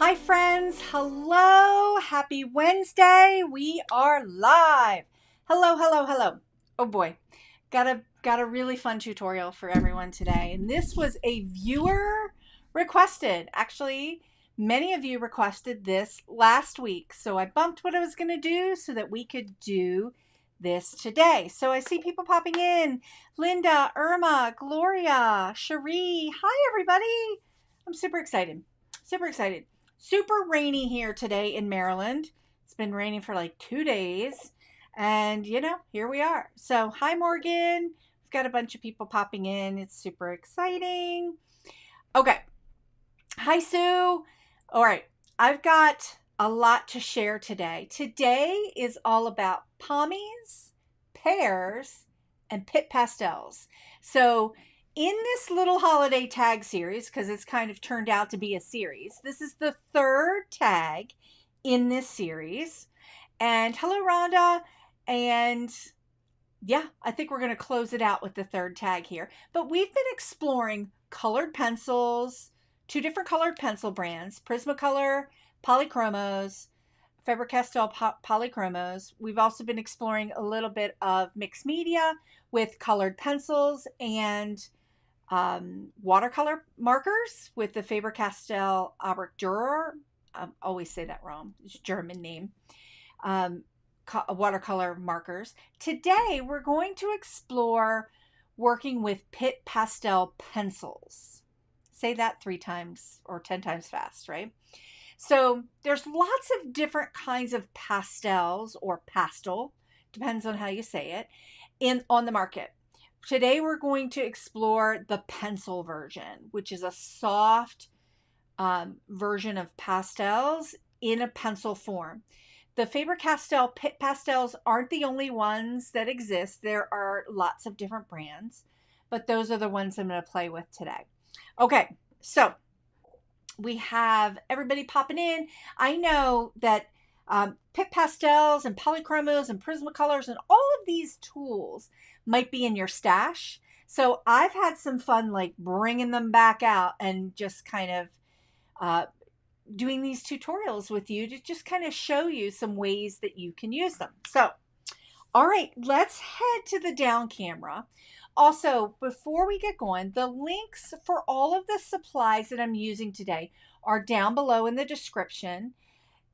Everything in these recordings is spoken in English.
Hi friends, hello, happy Wednesday. We are live. Hello, hello, hello. Oh boy, got a really fun tutorial for everyone today. And this was a viewer requested. Actually, many of you requested this last week. So I bumped what I was gonna do so that we could do this today. So I see people popping in. Linda, Irma, Gloria, Cherie. Hi everybody. I'm super excited. Super excited. Super rainy here today in Maryland. It's been raining for like 2 days. And, here we are. So, hi, Morgan. We've got a bunch of people popping in. It's super exciting. Okay. Hi, Sue. All right. I've got a lot to share today. Today is all about Pommies, Pears, and Pitt Pastels. So, in this little holiday tag series, because it's kind of turned out to be a series, this is the third tag in this series. And hello, Rhonda. And yeah, I think we're going to close it out with the third tag here. But we've been exploring colored pencils, two different colored pencil brands, Prismacolor, Polychromos, Faber-Castell Polychromos. We've also been exploring a little bit of mixed media with colored pencils and watercolor markers with the Faber-Castell Dürer. I always say that wrong. It's a German name. Watercolor markers. Today, we're going to explore working with Pitt Pastel pencils. Say that 3 times or 10 times fast, right? So there's lots of different kinds of pastels or pastel, depends on how you say it, on the market. Today we're going to explore the pencil version, which is a soft version of pastels in a pencil form. The Faber-Castell Pitt Pastels aren't the only ones that exist. There are lots of different brands, but those are the ones I'm going to play with today. Okay, so we have everybody popping in. I know that Pitt Pastels and Polychromos and Prismacolors and all of these tools might be in your stash. So I've had some fun like bringing them back out and just kind of doing these tutorials with you to just kind of show you some ways that you can use them. So, all right, let's head to the down camera. Also, before we get going, the links for all of the supplies that I'm using today are down below in the description.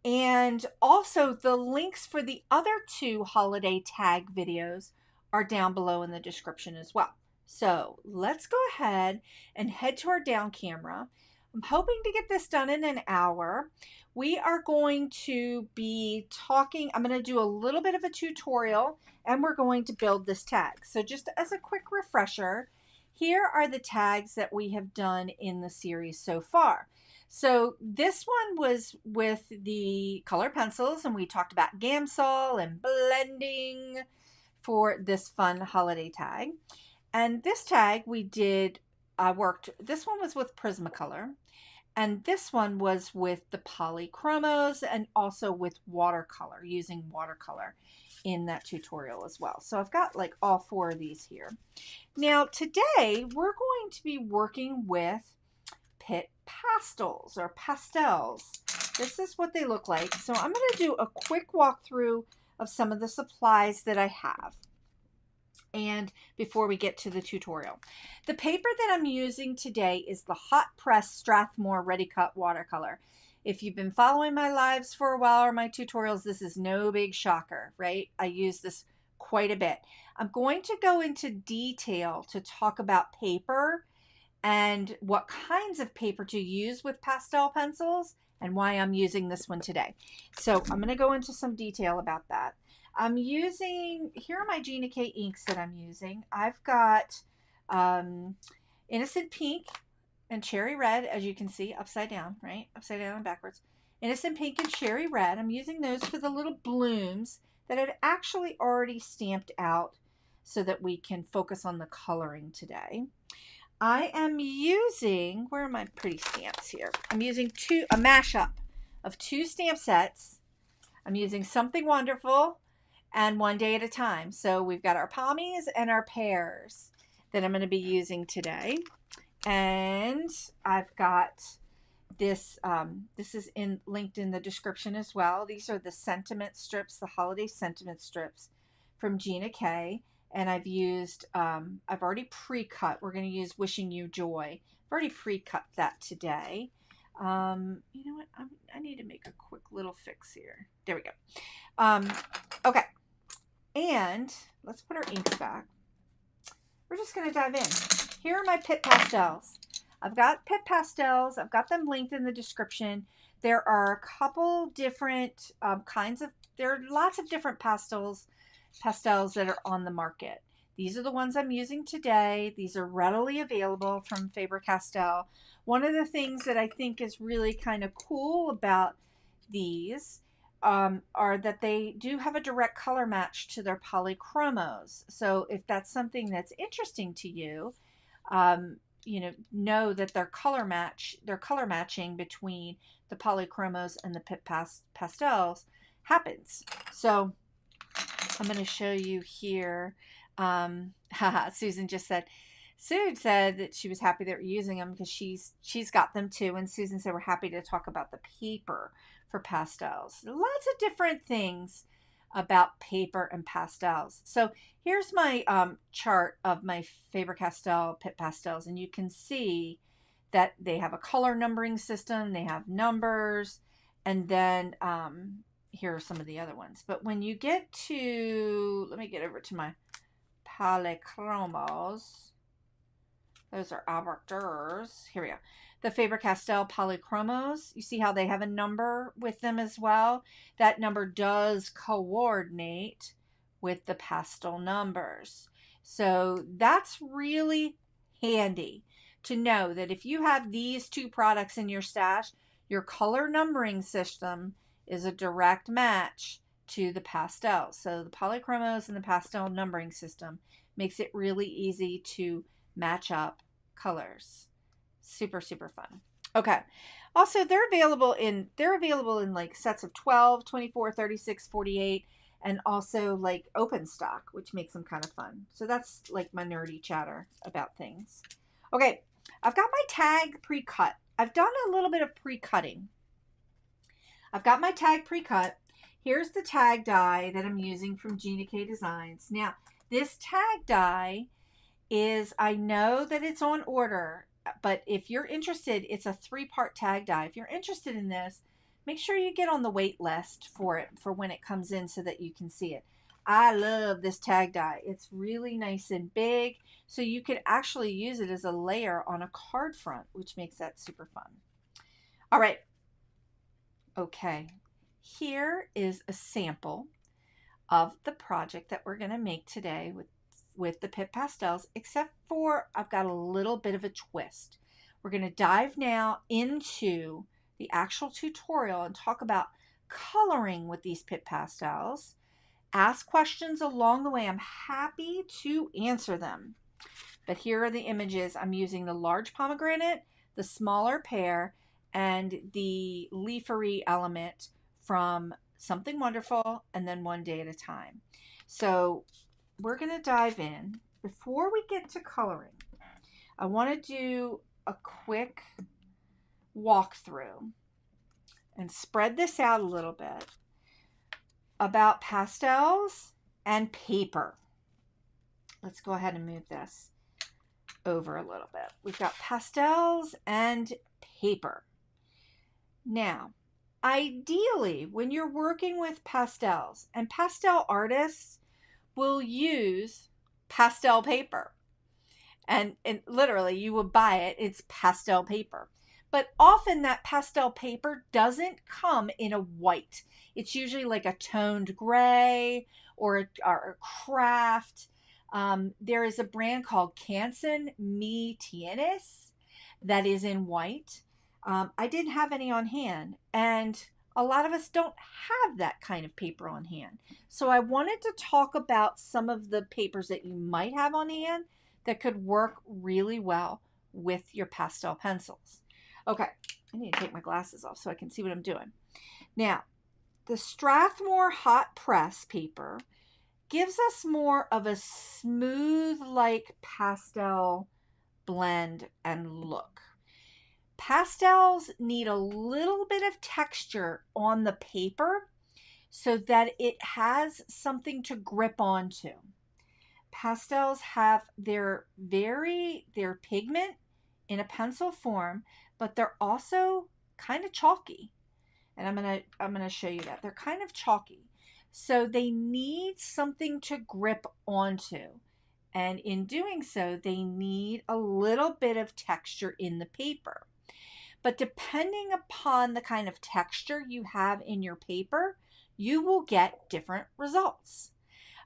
And also the links for the other 2 holiday tag videos are down below in the description as well. So let's go ahead and head to our down camera. I'm hoping to get this done in an hour. We are going to be talking, I'm going to do a little bit of a tutorial and we're going to build this tag. So just as a quick refresher, here are the tags that we have done in the series so far. So this one was with the color pencils and we talked about Gamsol and blending for this fun holiday tag. And this tag we did, this one was with Prismacolor and this one was with the Polychromos and also with watercolor, using watercolor in that tutorial as well. So I've got like all 4 of these here. Now today we're going to be working with Pitt Pastels or pastels. This is what they look like. So I'm going to do a quick walkthrough of some of the supplies that I have. And before we get to the tutorial, the paper that I'm using today is the Hot Press Strathmore Ready Cut watercolor. If you've been following my lives for a while or my tutorials, this is no big shocker, right? I use this quite a bit. I'm going to go into detail to talk about paper and what kinds of paper to use with pastel pencils and why I'm using this one today. So I'm going to go into some detail about that. I'm using, here are my Gina K inks that I'm using. I've got Innocent Pink and Cherry Red, as you can see, upside down, right? Upside down and backwards. Innocent Pink and Cherry Red. I'm using those for the little blooms that I've actually already stamped out so that we can focus on the coloring today. I am using, where are my pretty stamps here? I'm using a mashup of 2 stamp sets. I'm using Something Wonderful and One Day at a Time. So we've got our Pommies and our Pears that I'm going to be using today. And I've got this is linked in the description as well. These are the sentiment strips, the holiday sentiment strips from Gina K. And I've used, I've already pre-cut. We're going to use Wishing You Joy. I've already pre-cut that today. You know what? I need to make a quick little fix here. There we go. Okay. And let's put our inks back. We're just going to dive in. Here are my Pitt Pastels. I've got Pitt Pastels. I've got them linked in the description. There are a couple different there are lots of different pastels that are on the market. These are the ones I'm using today. These are readily available from Faber-Castell. One of the things that I think is really kind of cool about these are that they do have a direct color match to their polychromos. So if that's something that's interesting to you, know that their color matching between the polychromos and the Pitt Pastels happens. So I'm going to show you here. Susan just said, Sue said that she was happy that we're using them because she's got them too. And Susan said we're happy to talk about the paper for pastels. Lots of different things about paper and pastels. So here's my chart of my Faber-Castell Pitt Pastels, and you can see that they have a color numbering system. They have numbers, and then here are some of the other ones. But when you get to, let me get over to my polychromos. Those are arbiters. Here we go. The Faber-Castell polychromos. You see how they have a number with them as well? That number does coordinate with the pastel numbers. So that's really handy to know that if you have these two products in your stash, your color numbering system is a direct match to the pastels. So the polychromos and the pastel numbering system makes it really easy to match up colors. Super, super fun. Okay. Also, they're available in like sets of 12, 24, 36, 48, and also like open stock, which makes them kind of fun. So that's like my nerdy chatter about things. Okay. I've got my tag pre-cut. I've done a little bit of pre-cutting. I've got my tag pre-cut. Here's the tag die that I'm using from Gina K Designs. Now, this tag die is, I know that it's on order, but if you're interested, it's a 3-part tag die. If you're interested in this, make sure you get on the wait list for it for when it comes in so that you can see it. I love this tag die. It's really nice and big, so you could actually use it as a layer on a card front, which makes that super fun. All right. Okay. Here is a sample of the project that we're going to make today with the Pitt Pastels, except for I've got a little bit of a twist. We're going to dive now into the actual tutorial and talk about coloring with these Pitt Pastels. Ask questions along the way. I'm happy to answer them. But here are the images. I'm using the large pomegranate, the smaller pear, and the leafery element from Something Wonderful and then One Day at a Time. So we're going to dive in. Before we get to coloring, I want to do a quick walkthrough and spread this out a little bit about pastels and paper. Let's go ahead and move this over a little bit. We've got pastels and paper. Now, ideally, when you're working with pastels, and pastel artists will use pastel paper, and literally you will buy it, it's pastel paper. But often that pastel paper doesn't come in a white. It's usually like a toned gray or a craft. There is a brand called Canson Mi Tienes that is in white. I didn't have any on hand, and a lot of us don't have that kind of paper on hand. So I wanted to talk about some of the papers that you might have on hand that could work really well with your pastel pencils. Okay, I need to take my glasses off so I can see what I'm doing. Now, the Strathmore hot press paper gives us more of a smooth like pastel blend and look. Pastels need a little bit of texture on the paper so that it has something to grip onto. Pastels have their pigment in a pencil form, but they're also kind of chalky. And I'm gonna show you that. They're kind of chalky. So they need something to grip onto. And in doing so, they need a little bit of texture in the paper. But depending upon the kind of texture you have in your paper, you will get different results.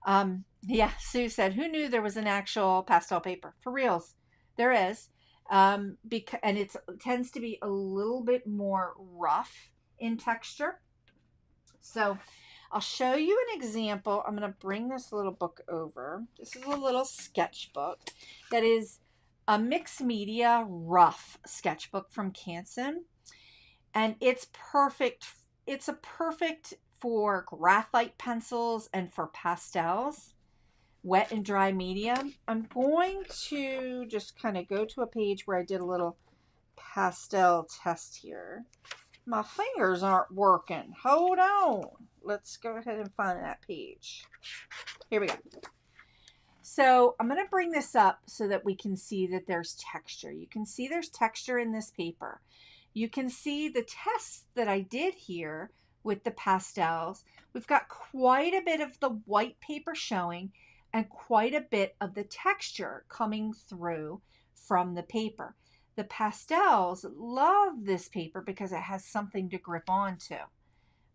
Yeah, Sue said, who knew there was an actual pastel paper? For reals, there is. And it tends to be a little bit more rough in texture. So I'll show you an example. I'm going to bring this little book over. This is a little sketchbook that is a mixed media rough sketchbook from Canson. And it's perfect. It's a perfect for graphite pencils and for pastels, wet and dry medium. I'm going to just kind of go to a page where I did a little pastel test here. My fingers aren't working. Hold on. Let's go ahead and find that page. Here we go. So I'm going to bring this up so that we can see that there's texture. You can see there's texture in this paper. You can see the tests that I did here with the pastels. We've got quite a bit of the white paper showing and quite a bit of the texture coming through from the paper. The pastels love this paper because it has something to grip onto.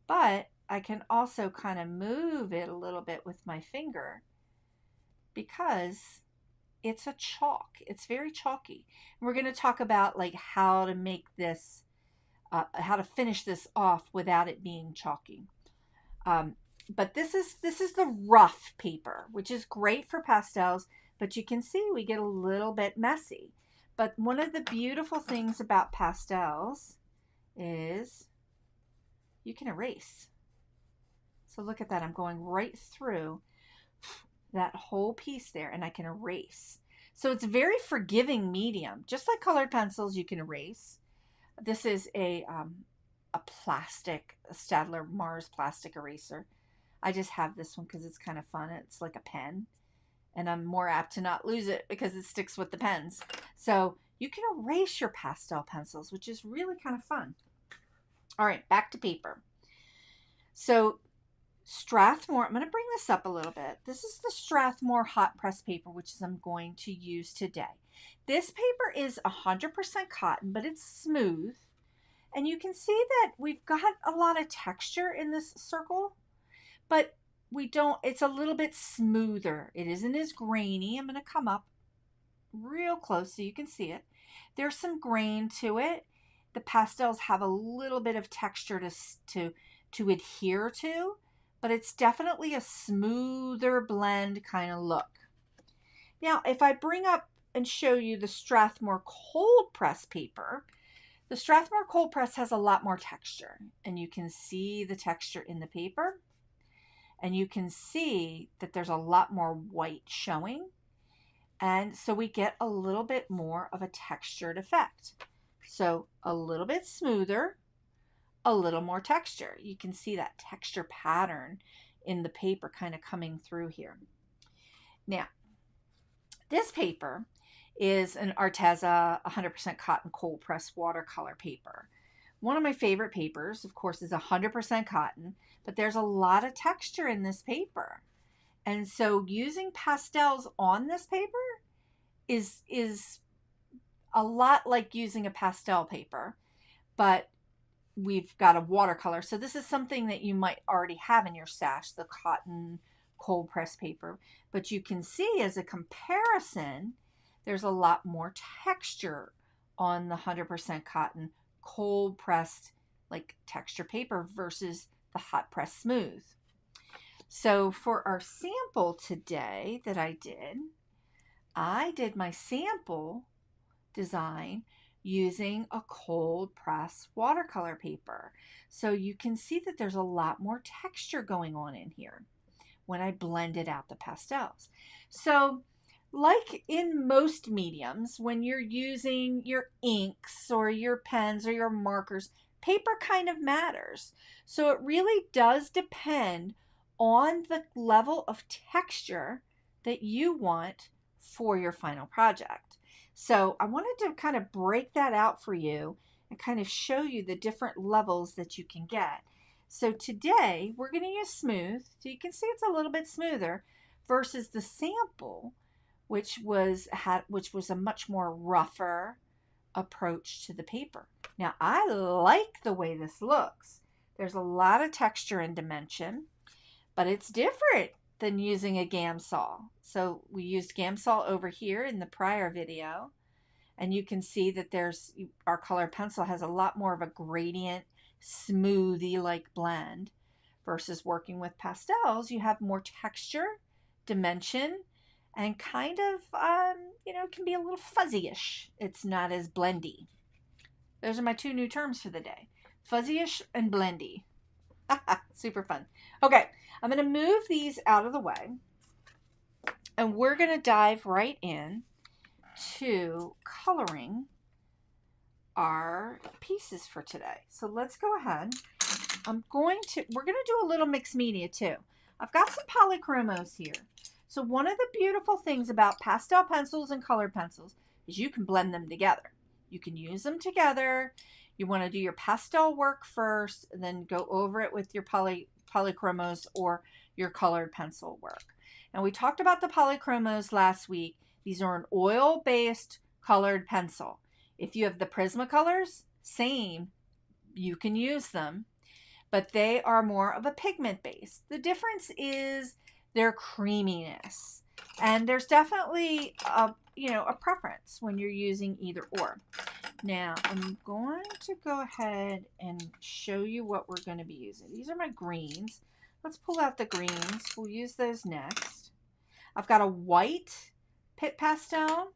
But I can also kind of move it a little bit with my finger because it's a chalk. It's very chalky. We're going to talk about like how to make this, how to finish this off without it being chalky. But this is the rough paper, which is great for pastels, but you can see we get a little bit messy. But one of the beautiful things about pastels is you can erase. So look at that. I'm going right through that whole piece there and I can erase. So it's very forgiving medium. Just like colored pencils, you can erase. This is a plastic, a Staedtler Mars plastic eraser. I just have this one because it's kind of fun. It's like a pen. And I'm more apt to not lose it because it sticks with the pens. So you can erase your pastel pencils, which is really kind of fun. All right, back to paper. So Strathmore, I'm going to bring this up a little bit. This is the Strathmore hot press paper, which I'm going to use today. This paper is 100% cotton, but it's smooth. And you can see that we've got a lot of texture in this circle, but it's a little bit smoother. It isn't as grainy. I'm going to come up real close so you can see it. There's some grain to it. The pastels have a little bit of texture to adhere to, but it's definitely a smoother blend kind of look. Now, if I bring up and show you the Strathmore cold press paper, the Strathmore cold press has a lot more texture, and you can see the texture in the paper. And you can see that there's a lot more white showing. And so we get a little bit more of a textured effect. So a little bit smoother, a little more texture. You can see that texture pattern in the paper kind of coming through here. Now, this paper is an Arteza 100% cotton cold press watercolor paper. One of my favorite papers, of course, is 100% cotton, but there's a lot of texture in this paper. And so using pastels on this paper is a lot like using a pastel paper, but we've got a watercolor. So this is something that you might already have in your stash, the cotton cold press paper. But you can see as a comparison, there's a lot more texture on the 100% cotton cold pressed like texture paper versus the hot press smooth. So for our sample today that I did my sample design using a cold press watercolor paper. So you can see that there's a lot more texture going on in here when I blended out the pastels. So like in most mediums, when you're using your inks or your pens or your markers, paper kind of matters. So it really does depend on the level of texture that you want for your final project. So I wanted to kind of break that out for you and kind of show you the different levels that you can get. So today we're going to use smooth. So you can see it's a little bit smoother versus the sample, which was a much more rougher approach to the paper. Now I like the way this looks. There's a lot of texture and dimension, but it's different than using a Gamsol. So we used Gamsol over here in the prior video, and you can see that our colored pencil has a lot more of a gradient, smoothie like blend, versus working with pastels. You have more texture, dimension, and kind of, can be a little fuzzy-ish. It's not as blendy. Those are my two new terms for the day. Fuzzy-ish and blendy. Super fun. Okay, I'm going to move these out of the way, and we're going to dive right in to coloring our pieces for today. So let's go ahead. We're going to do a little mixed media too. I've got some polychromos here. So one of the beautiful things about pastel pencils and colored pencils is you can blend them together. You can use them together. You want to do your pastel work first, and then go over it with your polychromos or your colored pencil work. And we talked about the polychromos last week. These are an oil-based colored pencil. If you have the Prismacolors, same, you can use them, but they are more of a pigment base. The difference is their creaminess, and there's definitely a preference when you're using either or. Now I'm going to go ahead and show you what we're going to be using. These are my greens. Let's pull out the greens. We'll use those next. I've got a white Pitt Pastel.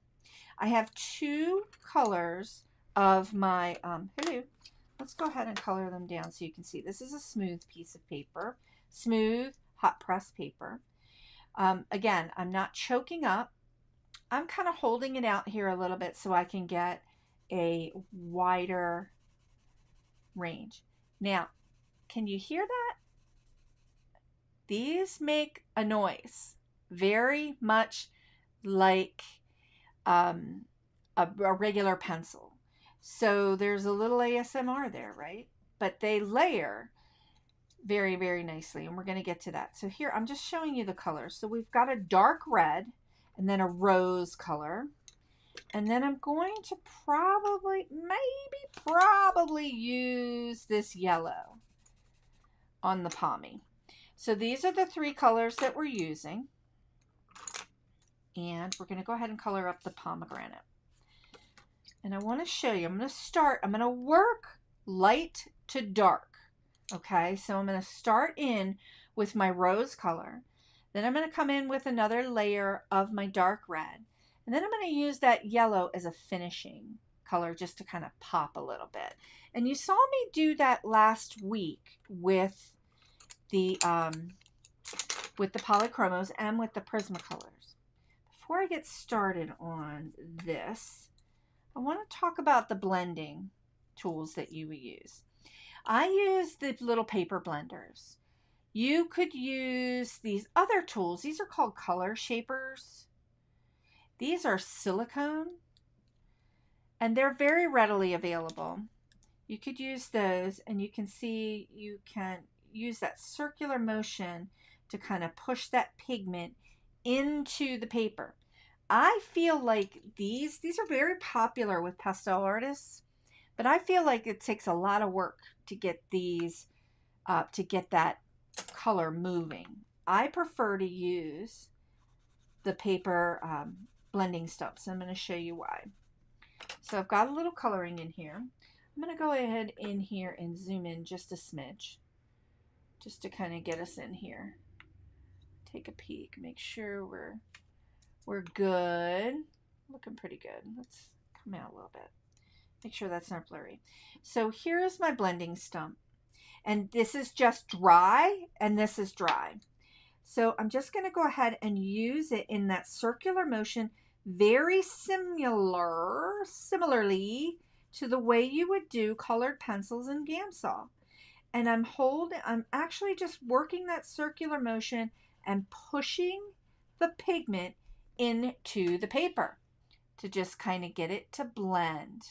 I have two colors of my, hello. Let's go ahead and color them down so you can see. This is a smooth piece of paper, smooth hot press paper. Again, I'm not choking up. I'm kind of holding it out here a little bit so I can get a wider range. Now, can you hear that? These make a noise, very much like a regular pencil. So there's a little ASMR there, right? But they layer very, very nicely, and we're going to get to that. So here, I'm just showing you the colors. So we've got a dark red and then a rose color. And then I'm going to probably use this yellow on the Pommy. So these are the three colors that we're using. And we're going to go ahead and color up the pomegranate. And I want to show you, I'm going to work light to dark. Okay, so I'm going to start in with my rose color. Then I'm going to come in with another layer of my dark red. And then I'm going to use that yellow as a finishing color just to kind of pop a little bit. And you saw me do that last week with the polychromos and with the Prismacolors. Before I get started on this, I want to talk about the blending tools that you would use. I use the little paper blenders. You could use these other tools. These are called color shapers. These are silicone, and they're very readily available. You could use those, and you can see you can use that circular motion to kind of push that pigment into the paper. I feel like these are very popular with pastel artists, but I feel like it takes a lot of work to get these, to get that color moving. I prefer to use the paper blending stumps. I'm going to show you why. So I've got a little coloring in here. I'm going to go ahead in here and zoom in just a smidge, just to kind of get us in here. Take a peek, make sure we're good. Looking pretty good. Let's come out a little bit. Make sure that's not blurry. So here is my blending stump. And this is just dry, and this is dry. So I'm just going to go ahead and use it in that circular motion, very similarly to the way you would do colored pencils in Gamsol. And I'm actually just working that circular motion and pushing the pigment into the paper to just kind of get it to blend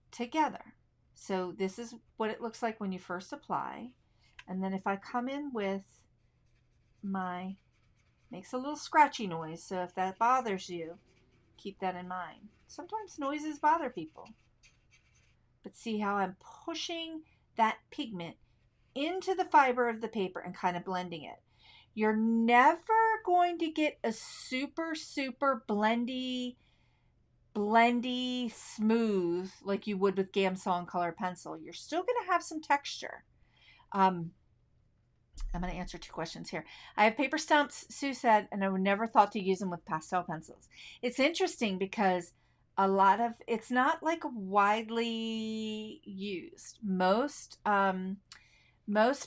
together. So this is what it looks like when you first apply. And then if I come in with makes a little scratchy noise, so if that bothers you, keep that in mind. Sometimes noises bother people. But see how I'm pushing that pigment into the fiber of the paper and kind of blending it. You're never going to get a super blendy smooth like you would with Gamsol and colored pencil. You're still going to have some texture. I'm going to answer 2 questions here. I have paper stumps, Sue said, and I would never thought to use them with pastel pencils. It's interesting because it's not like widely used. Most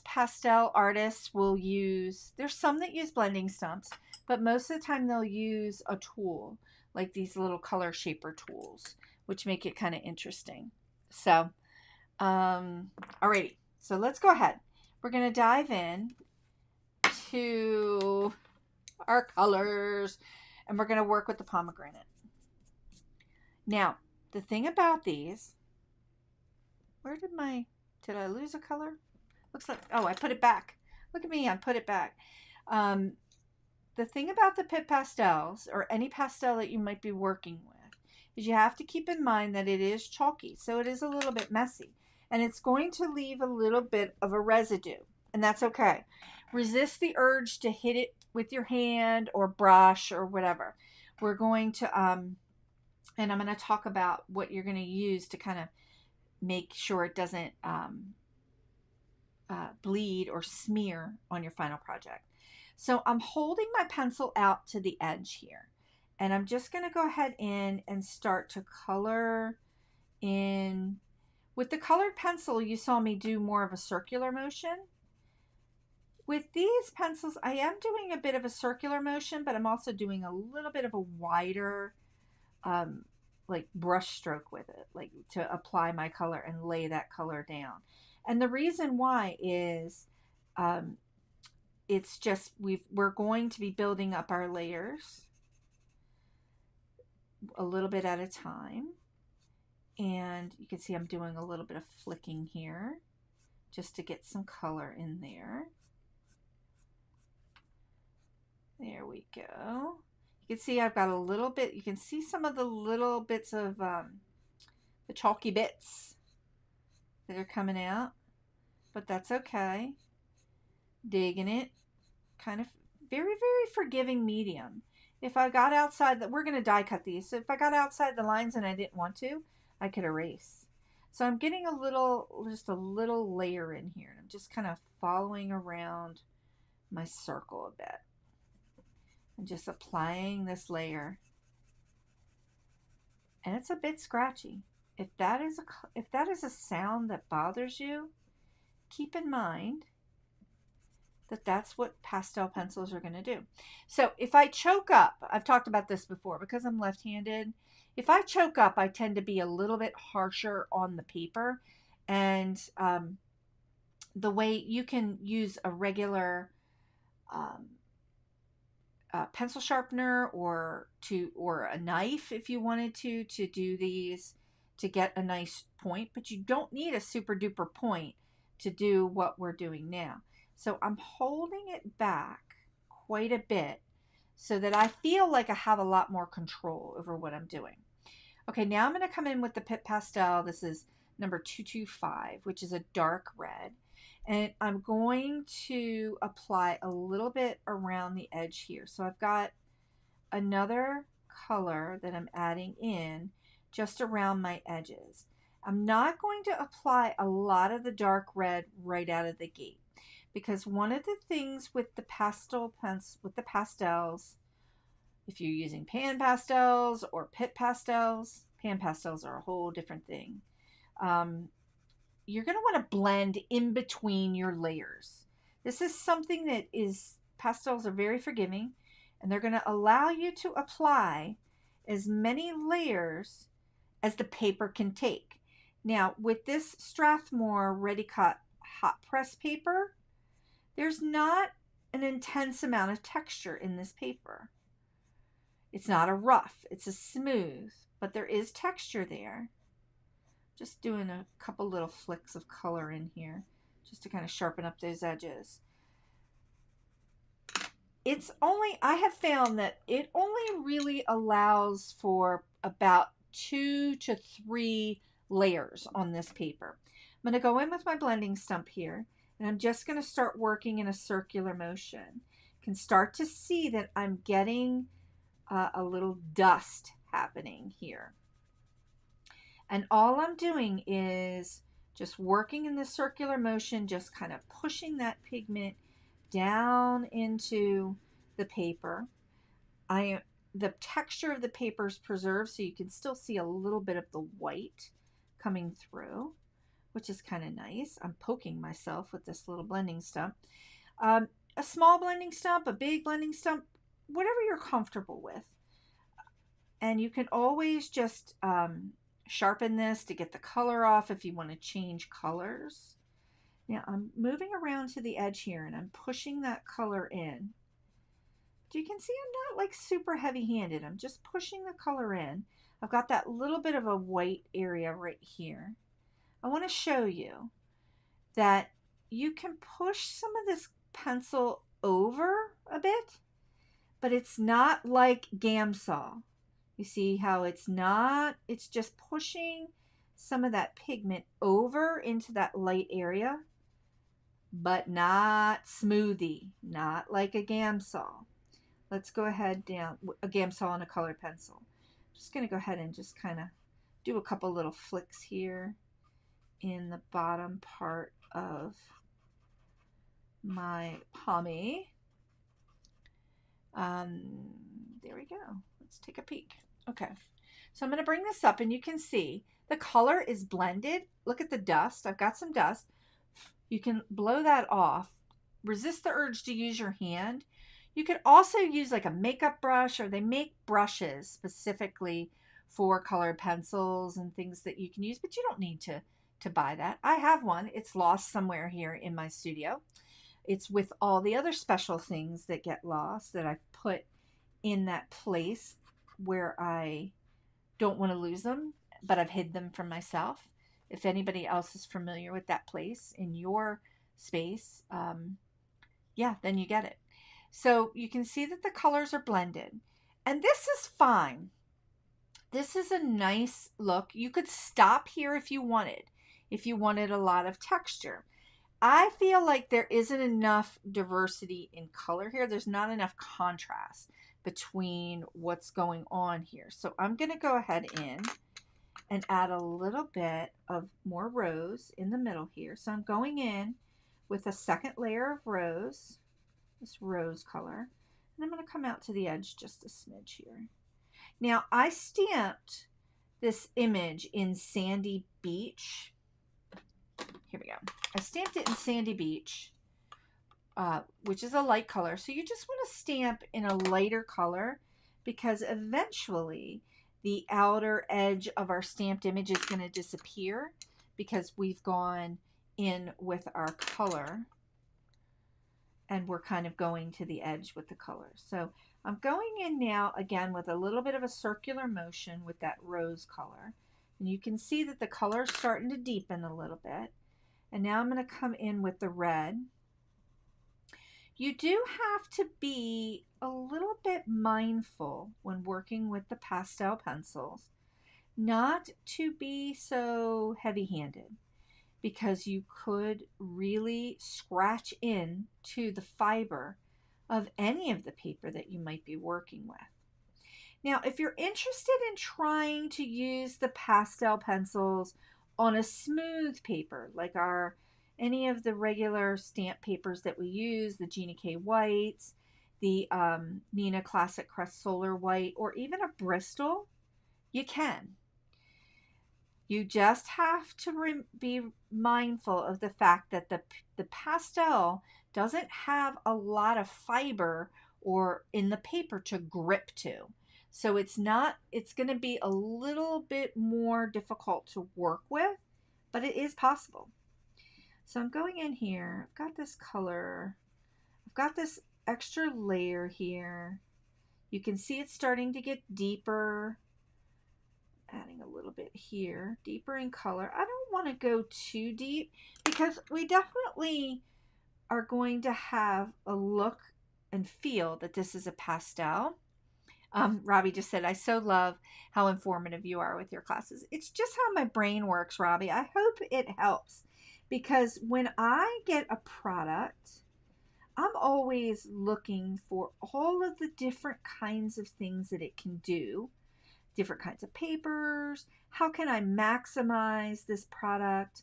pastel artists will use, there's some that use blending stumps, but most of the time they'll use a tool, like these little color shaper tools, which make it kind of interesting. So, alrighty, so let's go ahead. We're going to dive in to our colors, and we're going to work with the pomegranate. Now, the thing about these, did I lose a color? Looks like, oh, I put it back. Look at me, I put it back. The thing about the Pitt Pastels, or any pastel that you might be working with, is you have to keep in mind that it is chalky, so it is a little bit messy. And it's going to leave a little bit of a residue, and that's okay. Resist the urge to hit it with your hand or brush or whatever. We're going to, and I'm going to talk about what you're going to use to kind of make sure it doesn't bleed or smear on your final project. So I'm holding my pencil out to the edge here, and I'm just going to go ahead in and start to color in. With the colored pencil, you saw me do more of a circular motion. With these pencils, I am doing a bit of a circular motion, but I'm also doing a little bit of a wider like brush stroke with it, like to apply my color and lay that color down. And the reason why is it's just we're going to be building up our layers a little bit at a time. And you can see I'm doing a little bit of flicking here just to get some color in there. There we go. You can see I've got a little bit, you can see some of the little bits of the chalky bits that are coming out, but that's okay. Digging it. Kind of very forgiving medium. If I got outside that, we're going to die cut these, so if I got outside the lines and I didn't want to, I could erase. So I'm getting just a little layer in here. I'm just kind of following around my circle a bit and just applying this layer. And it's a bit scratchy. If that is a sound that bothers you, keep in mind that that's what pastel pencils are going to do. So if I choke up, I've talked about this before, because I'm left-handed, if I choke up, I tend to be a little bit harsher on the paper. And the way you can use a regular pencil sharpener or a knife if you wanted to do these to get a nice point, but you don't need a super duper point to do what we're doing now. So I'm holding it back quite a bit so that I feel like I have a lot more control over what I'm doing. Okay, now I'm going to come in with the Pitt Pastel. This is number 225, which is a dark red. And I'm going to apply a little bit around the edge here. So I've got another color that I'm adding in just around my edges. I'm not going to apply a lot of the dark red right out of the gate, because one of the things with the pastels, if you're using pan pastels or Pitt Pastels, pan pastels are a whole different thing. You're going to want to blend in between your layers. This is something that is pastels are very forgiving, and they're going to allow you to apply as many layers as the paper can take. Now, with this Strathmore Ready Cut hot press paper, there's not an intense amount of texture in this paper. It's not a rough, it's a smooth, but there is texture there. Just doing a couple little flicks of color in here just to kind of sharpen up those edges. I have found that it only really allows for about 2 to 3 layers on this paper. I'm going to go in with my blending stump here, and I'm just going to start working in a circular motion. You can start to see that I'm getting a little dust happening here. And all I'm doing is just working in the circular motion, just kind of pushing that pigment down into the paper. The texture of the paper is preserved, so you can still see a little bit of the white coming through, which is kind of nice. I'm poking myself with this little blending stump. A small blending stump, a big blending stump, whatever you're comfortable with. And you can always just sharpen this to get the color off if you want to change colors. Now I'm moving around to the edge here, and I'm pushing that color in. You can see I'm not like super heavy-handed. I'm just pushing the color in. I've got that little bit of a white area right here. I want to show you that you can push some of this pencil over a bit, but it's not like Gamsol. You see how it's just pushing some of that pigment over into that light area, but not smoothie, not like a Gamsol. Let's go ahead down, a Gamsol and a colored pencil. Just going to go ahead and just kind of do a couple little flicks here in the bottom part of my pommy. There we go. Let's take a peek. Okay, so I'm going to bring this up, and you can see the color is blended. Look at the dust. I've got some dust. You can blow that off. Resist the urge to use your hand. You could also use like a makeup brush, or they make brushes specifically for colored pencils and things that you can use, but you don't need to buy that. I have one. It's lost somewhere here in my studio. It's with all the other special things that get lost that I've put in that place where I don't want to lose them, but I've hid them from myself. If anybody else is familiar with that place in your space, yeah, then you get it. So you can see that the colors are blended, and this is fine. This is a nice look. You could stop here if you wanted a lot of texture. I feel like there isn't enough diversity in color here. There's not enough contrast between what's going on here. So I'm going to go ahead in and add a little bit of more rose in the middle here. So I'm going in with a second layer of rose, this rose color, and I'm going to come out to the edge just a smidge here. Now I stamped this image in Sandy Beach. Here we go. I stamped it in Sandy Beach, which is a light color. So you just want to stamp in a lighter color, because eventually the outer edge of our stamped image is going to disappear because we've gone in with our color and we're kind of going to the edge with the color. So I'm going in now again with a little bit of a circular motion with that rose color. And you can see that the color is starting to deepen a little bit. And now I'm going to come in with the red. You do have to be a little bit mindful when working with the pastel pencils, not to be so heavy-handed, because you could really scratch in to the fiber of any of the paper that you might be working with. Now, if you're interested in trying to use the pastel pencils on a smooth paper, like any of the regular stamp papers that we use, the Gina K Whites, the Nina Classic Crest Solar White, or even a Bristol, you can. You just have to be mindful of the fact that the pastel doesn't have a lot of fiber or in the paper to grip to. So it's going to be a little bit more difficult to work with, but it is possible. So I'm going in here, I've got this color, I've got this extra layer here. You can see it's starting to get deeper. Adding a little bit here, deeper in color. I don't want to go too deep because we definitely are going to have a look and feel that this is a pastel. Robbie just said, I so love how informative you are with your classes. It's just how my brain works, Robbie. I hope it helps because when I get a product, I'm always looking for all of the different kinds of things that it can do. Different kinds of papers. How can I maximize this product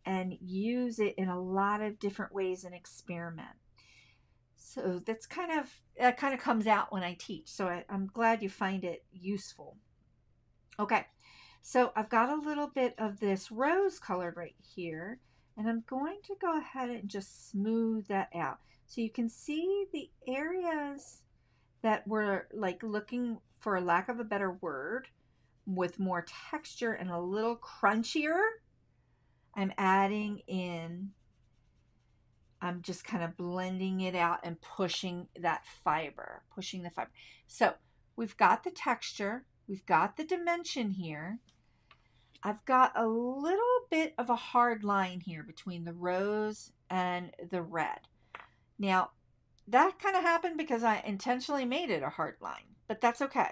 and use it in a lot of different ways and experiment? So that kind of comes out when I teach. So I'm glad you find it useful. Okay, so I've got a little bit of this rose colored right here, and I'm going to go ahead and just smooth that out. So you can see the areas that were like looking, for lack of a better word, with more texture and a little crunchier. I'm adding in, I'm just kind of blending it out and pushing that fiber, pushing the fiber. So we've got the texture, we've got the dimension here. I've got a little bit of a hard line here between the rose and the red. Now, that kind of happened because I intentionally made it a hard line, but that's okay.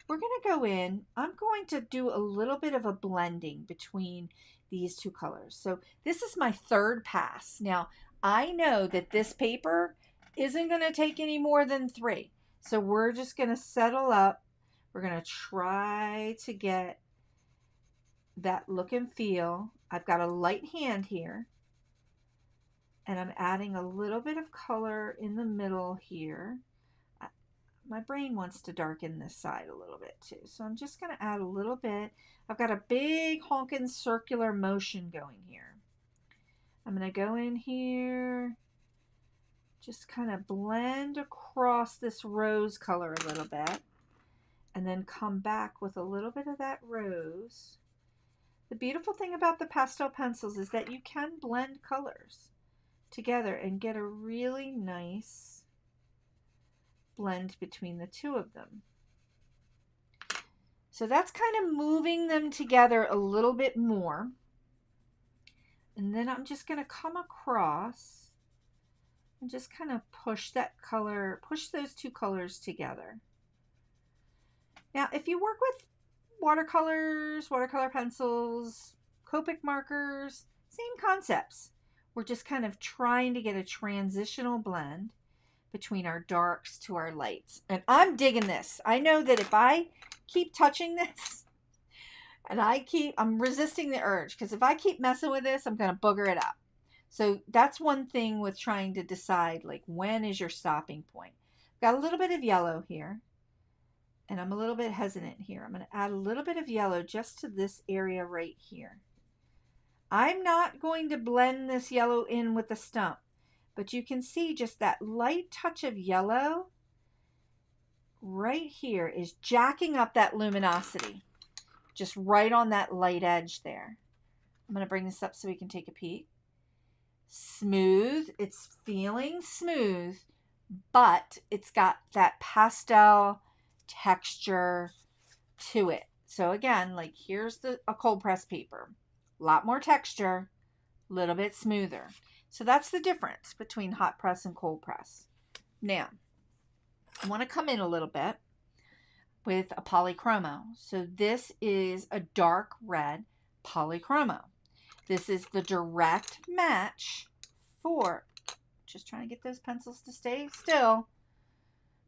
We're going to go in, I'm going to do a little bit of a blending between these two colors. So this is my third pass. Now, I know that this paper isn't going to take any more than 3. So we're just going to settle up. We're going to try to get that look and feel. I've got a light hand here, and I'm adding a little bit of color in the middle here. My brain wants to darken this side a little bit too. So I'm just going to add a little bit. I've got a big honking circular motion going here. I'm going to go in here, just kind of blend across this rose color a little bit, and then come back with a little bit of that rose. The beautiful thing about the pastel pencils is that you can blend colors together and get a really nice blend between the two of them. So that's kind of moving them together a little bit more. And then I'm just going to come across and just kind of push that color, push those two colors together. Now, if you work with watercolors, watercolor pencils, Copic markers, same concepts. We're just kind of trying to get a transitional blend between our darks to our lights. And I'm digging this. I know that if I keep touching this and I'm resisting the urge, because if I keep messing with this, I'm going to booger it up. So that's one thing with trying to decide, like, when is your stopping point. Got a little bit of yellow here, and I'm a little bit hesitant here. I'm going to add a little bit of yellow just to this area right here. I'm not going to blend this yellow in with the stump, but you can see just that light touch of yellow right here is jacking up that luminosity, just right on that light edge there. I'm going to bring this up so we can take a peek. Smooth, it's feeling smooth, but it's got that pastel texture to it. So again, like, here's a cold press paper, a lot more texture, a little bit smoother. So that's the difference between hot press and cold press. Now, I want to come in a little bit with a polychromo. So this is a dark red polychromo. This is the direct match for, just trying to get those pencils to stay still.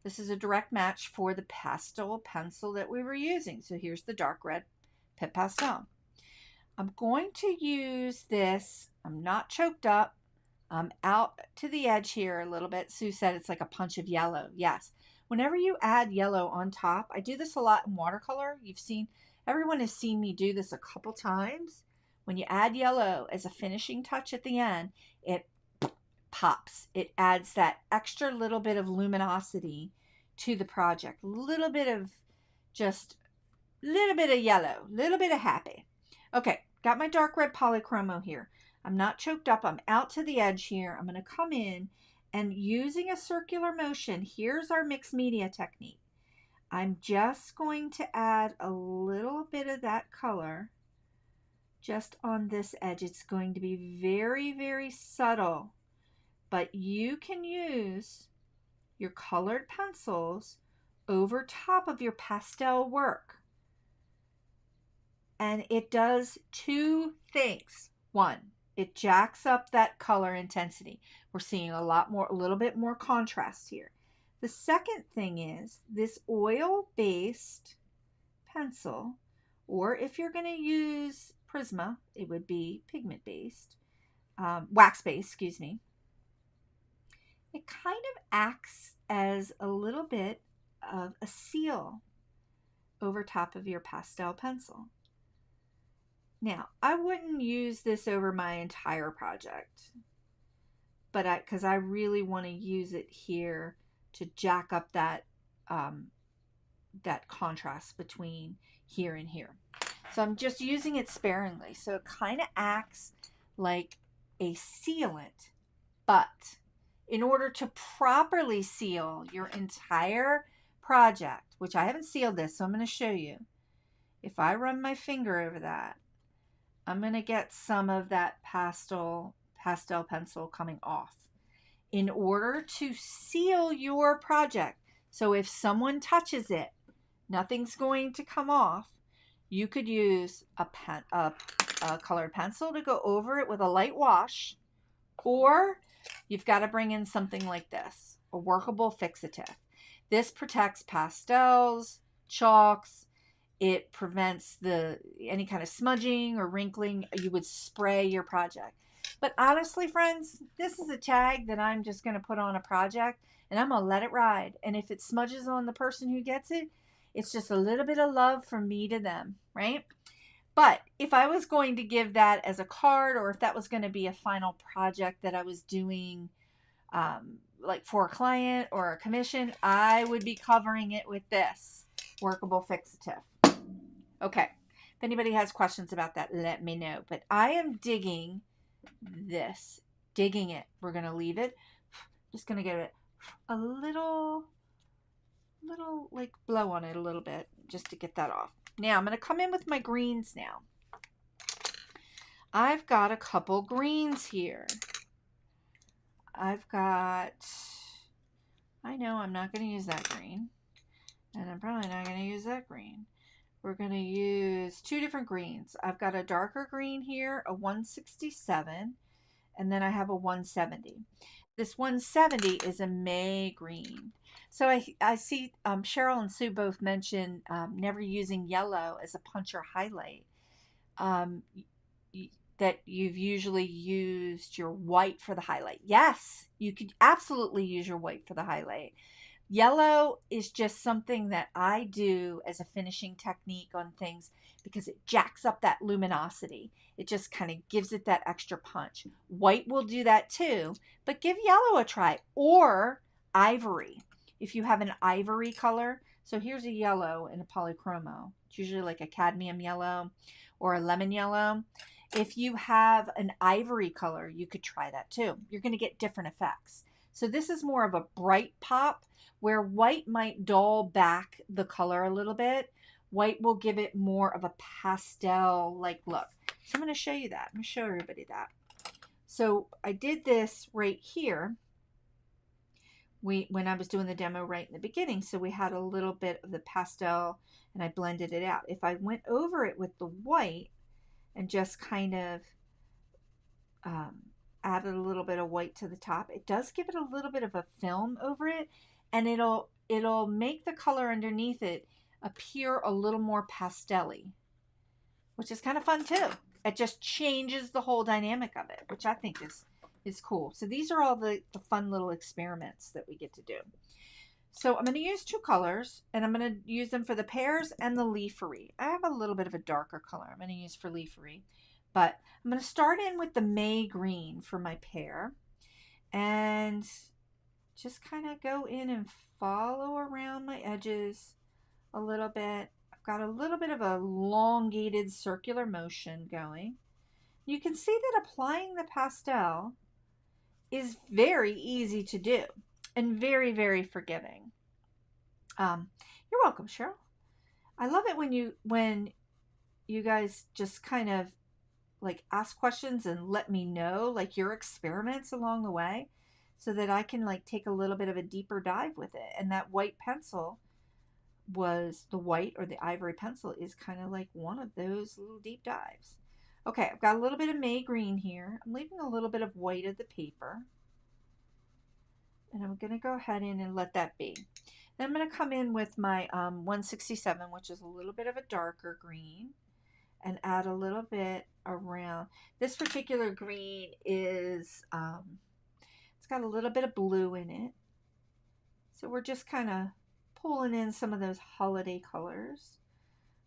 This is a direct match for the pastel pencil that we were using. So here's the dark red Pitt Pastel. I'm going to use this. I'm not choked up. I'm out to the edge here a little bit. Sue said it's like a punch of yellow. Yes. Whenever you add yellow on top, I do this a lot in watercolor. You've seen Everyone has seen me do this a couple times. When you add yellow as a finishing touch at the end, it pops. It adds that extra little bit of luminosity to the project. Little bit of just little bit of yellow, little bit of happy. Okay, got my dark red polychromo here. I'm not choked up. I'm out to the edge here. I'm going to come in and using a circular motion. Here's our mixed media technique. I'm just going to add a little bit of that color just on this edge. It's going to be very, very subtle, but you can use your colored pencils over top of your pastel work. And it does two things. One, it jacks up that color intensity. We're seeing a little bit more contrast here. The second thing is this oil-based pencil, or if you're going to use Prisma, it would be pigment-based, wax-based, excuse me. It kind of acts as a little bit of a seal over top of your pastel pencil. Now, I wouldn't use this over my entire project, but because I really want to use it here to jack up that that contrast between here and here. So I'm just using it sparingly. So it kind of acts like a sealant, but in order to properly seal your entire project, which I haven't sealed this, so I'm going to show you. If I run my finger over that, I'm going to get some of that pastel pencil coming off. In order to seal your project, so if someone touches it, nothing's going to come off, you could use a colored pencil to go over it with a light wash, or you've got to bring in something like this, a workable fixative. This protects pastels, chalks. It prevents any kind of smudging or wrinkling. You would spray your project. But honestly, friends, this is a tag that I'm just going to put on a project, and I'm going to let it ride. And if it smudges on the person who gets it, it's just a little bit of love from me to them, right? But if I was going to give that as a card, or if that was going to be a final project that I was doing like for a client or a commission, I would be covering it with this workable fixative. Okay, if anybody has questions about that, let me know. But I am digging this, digging it. We're going to leave it. Just going to give it a little like blow on it a little bit just to get that off. Now I'm going to come in with my greens now. I've got a couple greens here. I know I'm not going to use that green, and I'm probably not going to use that green. We're going to use two different greens. I've got a darker green here, a 167, and then I have a 170. This 170 is a May green. So I see Cheryl and Sue both mentioned never using yellow as a punch or highlight. That you've usually used your white for the highlight. Yes, you could absolutely use your white for the highlight. Yellow is just something that I do as a finishing technique on things because it jacks up that luminosity. It just kind of gives it that extra punch. White will do that too, but give yellow a try, or ivory. If you have an ivory color, so here's a yellow in a polychromo. It's usually like a cadmium yellow or a lemon yellow. If you have an ivory color, you could try that too. You're going to get different effects. So this is more of a bright pop, where white might dull back the color a little bit. White will give it more of a pastel-like look. So I'm going to show you that. I'm going to show everybody that. So I did this right here when I was doing the demo right in the beginning. So we had a little bit of the pastel, and I blended it out. If I went over it with the white and just kind of added a little bit of white to the top, it does give it a little bit of a film over it, and it'll make the color underneath it appear a little more pastel-y, which is kind of fun too. It just changes the whole dynamic of it, which I think is cool. So these are all the fun little experiments that we get to do. So I'm going to use two colors, and I'm going to use them for the pears and the leafery. I have a little bit of a darker color I'm going to use for leafery, but I'm going to start in with the May green for my pear, and just kind of go in and follow around my edges a little bit. I've got a little bit of a elongated circular motion going. You can see that applying the pastel is very easy to do and very, very forgiving. You're welcome, Cheryl. I love it when you guys just kind of like ask questions and let me know like your experiments along the way, so that I can like take a little bit of a deeper dive with it. And that white pencil was the white, or the ivory pencil is kind of like one of those little deep dives. Okay, I've got a little bit of May green here. I'm leaving a little bit of white of the paper. And I'm going to go ahead in and let that be. Then I'm going to come in with my 167, which is a little bit of a darker green, and add a little bit around. This particular green is, it's got a little bit of blue in it. So we're just kind of pulling in some of those holiday colors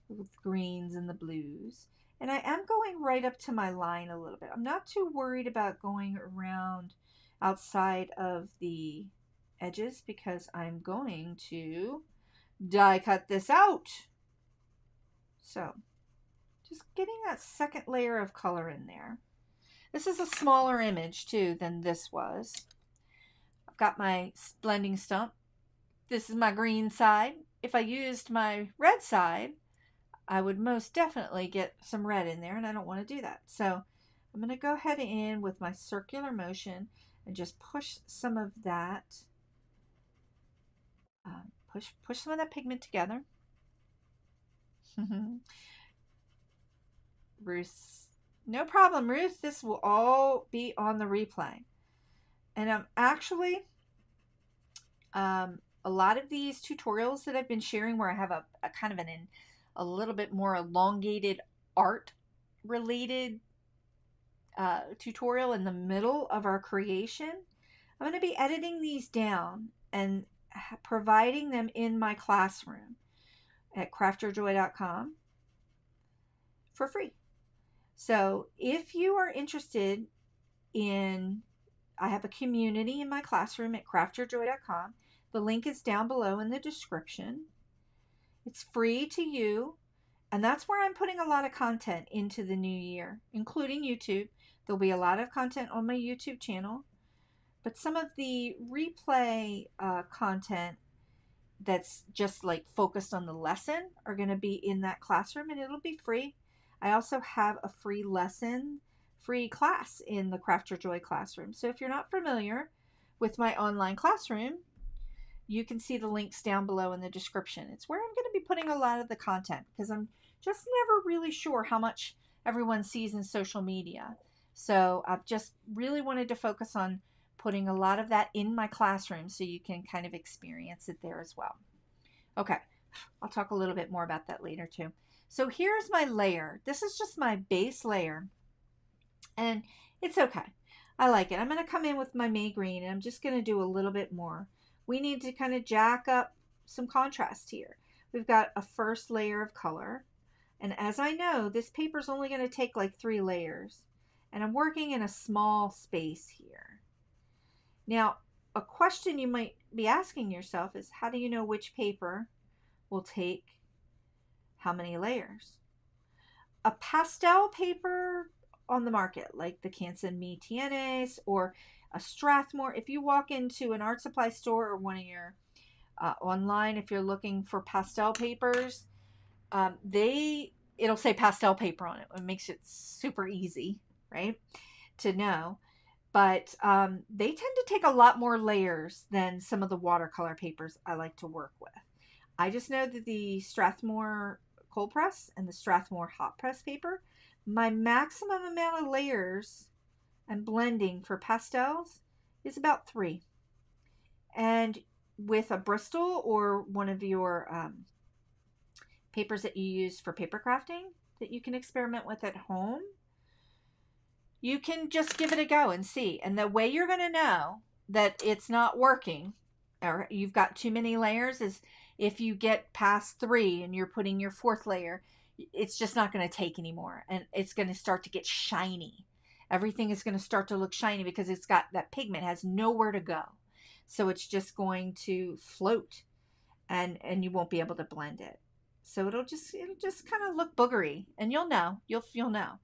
with greens and the blues. And I am going right up to my line a little bit. I'm not too worried about going around outside of the edges, because I'm going to die cut this out. So just getting that second layer of color in there. This is a smaller image too than this was. I've got my blending stump. This is my green side. If I used my red side, I would most definitely get some red in there, and I don't want to do that. So I'm going to go ahead in with my circular motion and just push some of that, push some of that pigment together. Ruth, no problem, Ruth. This will all be on the replay. And I'm actually, a lot of these tutorials that I've been sharing where I have a kind of a little bit more elongated art related tutorial in the middle of our creation, I'm going to be editing these down and providing them in my classroom at craftyourjoy.com for free. So if you are interested in, I have a community in my classroom at craftyourjoy.com. The link is down below in the description. It's free to you, and that's where I'm putting a lot of content into the new year, including YouTube. There'll be a lot of content on my YouTube channel, but some of the replay content that's just like focused on the lesson are going to be in that classroom, and it'll be free. I also have a free class in the Craft Your Joy classroom. So if you're not familiar with my online classroom, you can see the links down below in the description. It's where I'm going to be putting a lot of the content, because I'm just never really sure how much everyone sees in social media. So I've just really wanted to focus on putting a lot of that in my classroom so you can kind of experience it there as well. Okay, I'll talk a little bit more about that later too. So here's my layer. This is just my base layer, and it's okay. I like it. I'm going to come in with my May green, and I'm just going to do a little bit more. We need to kind of jack up some contrast here. We've got a first layer of color, and as I know, this paper is only going to take like 3 layers, and I'm working in a small space here. Now, a question you might be asking yourself is, how do you know which paper will take how many layers? A pastel paper on the market, like the Canson Mi Tienes or a Strathmore, if you walk into an art supply store or one of your online, if you're looking for pastel papers, it'll say pastel paper on it. It makes it super easy, right, to know. But they tend to take a lot more layers than some of the watercolor papers I like to work with. I just know that the Strathmore cold press and the Strathmore hot press paper, my maximum amount of layers and blending for pastels is about 3. And with a Bristol or one of your papers that you use for paper crafting that you can experiment with at home, you can just give it a go and see. And the way you're going to know that it's not working or you've got too many layers, is if you get past 3 and you're putting your 4th layer, it's just not going to take anymore, and it's going to start to get shiny. Everything is going to start to look shiny because it's got that pigment has nowhere to go. So it's just going to float, and you won't be able to blend it. So it'll just kind of look boogery, and you'll know. You'll know.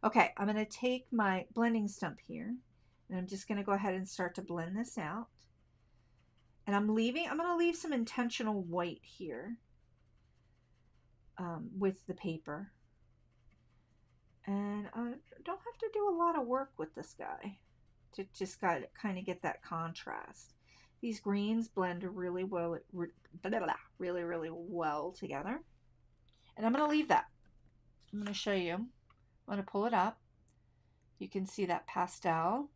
Okay, I'm going to take my blending stump here, and I'm just going to go ahead and start to blend this out. And I'm going to leave some intentional white here with the paper. And I don't have to do a lot of work with this guy to just kind of get that contrast. These greens blend really well, really well together. And I'm going to leave that. I'm going to show you. I'm going to pull it up. You can see that pastel.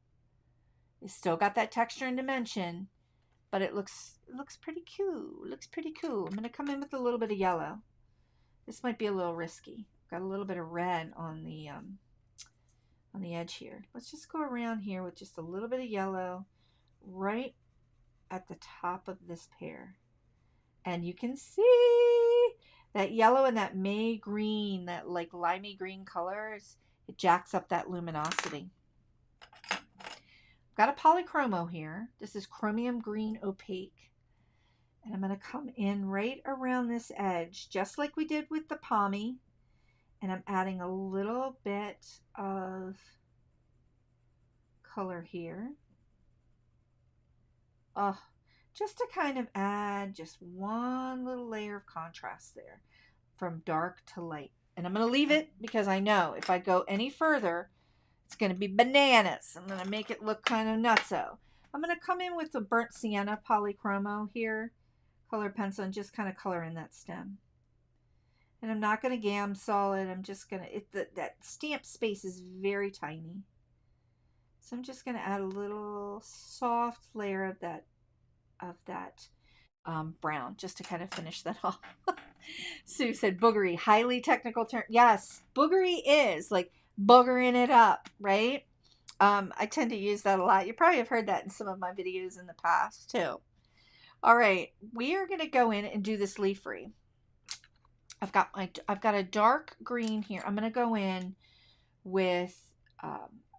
It's still got that texture and dimension, but it looks pretty cool. It looks pretty cool. I'm going to come in with a little bit of yellow. This might be a little risky. Got a little bit of red on the edge here. Let's just go around here with just a little bit of yellow right at the top of this pear. And you can see that yellow and that May green, that like limey green colors, it jacks up that luminosity. I've got a polychromo here. This is chromium green opaque. And I'm going to come in right around this edge, just like we did with the pommy. And I'm adding a little bit of color here. Just to kind of add just one little layer of contrast there from dark to light. And I'm going to leave it because I know if I go any further, it's going to be bananas. I'm going to make it look kind of nutso. I'm going to come in with the burnt sienna polychromo here, color pencil, and just kind of color in that stem. And I'm not going to Gamsol it. I'm just going to, that stamp space is very tiny. So I'm just going to add a little soft layer of that brown just to kind of finish that off. Sue said boogery, highly technical term. Yes, boogery is like boogering it up, right? I tend to use that a lot. You probably have heard that in some of my videos in the past too. All right, we are going to go in and do this leafery. I've got a dark green here. I'm going to go in with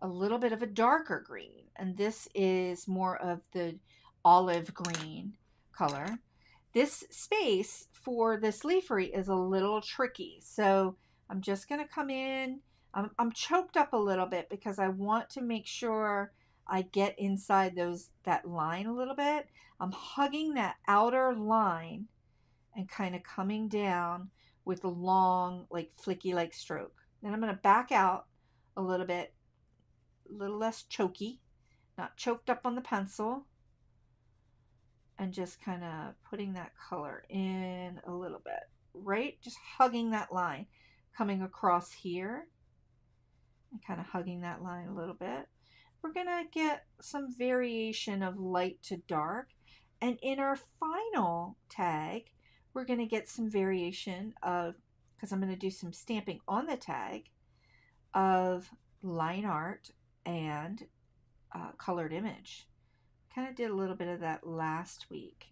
a little bit of a darker green, and this is more of the olive green color. This space for this leafery is a little tricky, so I'm just going to come in. I'm choked up a little bit because I want to make sure I get inside that line a little bit. I'm hugging that outer line and kind of coming down with a long, like flicky like stroke. Then I'm going to back out a little bit, a little less choky, not choked up on the pencil, and just kind of putting that color in a little bit, right? Just hugging that line, coming across here and kind of hugging that line a little bit. We're going to get some variation of light to dark. And in our final tag, we're going to get some variation of, because I'm going to do some stamping on the tag, of line art and colored image. Kind of did a little bit of that last week.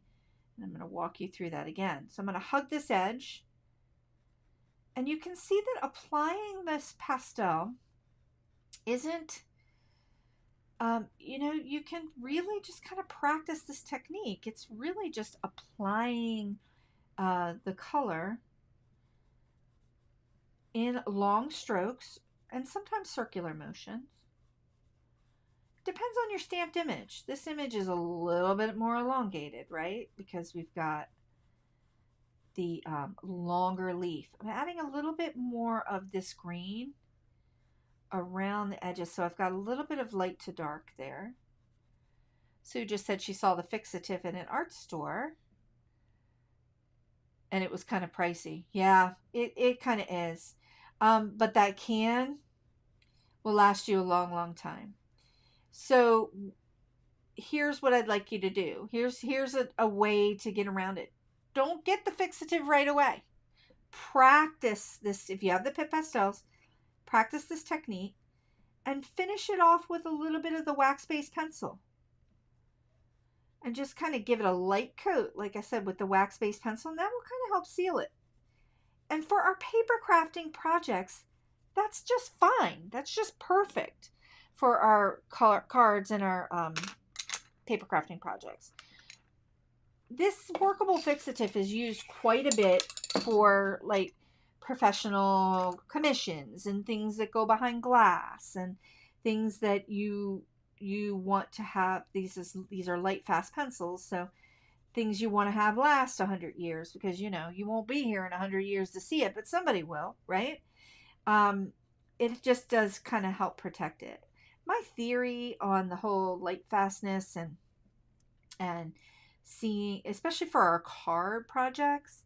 And I'm going to walk you through that again. So I'm going to hug this edge. And you can see that applying this pastel isn't, you can really just kind of practice this technique. It's really just applying the color in long strokes and sometimes circular motions. Depends on your stamped image. This image is a little bit more elongated, right? Because we've got the longer leaf. I'm adding a little bit more of this green around the edges. So I've got a little bit of light to dark there. Sue just said she saw the Fixative in an art store and it was kind of pricey. Yeah, it kind of is. But that will last you a long time. So here's what I'd like you to do. Here's a way to get around it. Don't get the Fixative right away. Practice this. If you have the Pitt Pastels, practice this technique and finish it off with a little bit of the wax-based pencil. and just kind of give it a light coat, like I said, with the wax-based pencil, and that will kind of help seal it. And for our paper crafting projects, that's just fine. That's just perfect for our cards and our paper crafting projects. This workable fixative is used quite a bit for like professional commissions and things that go behind glass and things that you want to have. These are light fast pencils, so things you want to have last 100 years, because you know you won't be here in 100 years to see it, but somebody will, right? It just does kind of help protect it. My theory on the whole light fastness and seeing, especially for our card projects,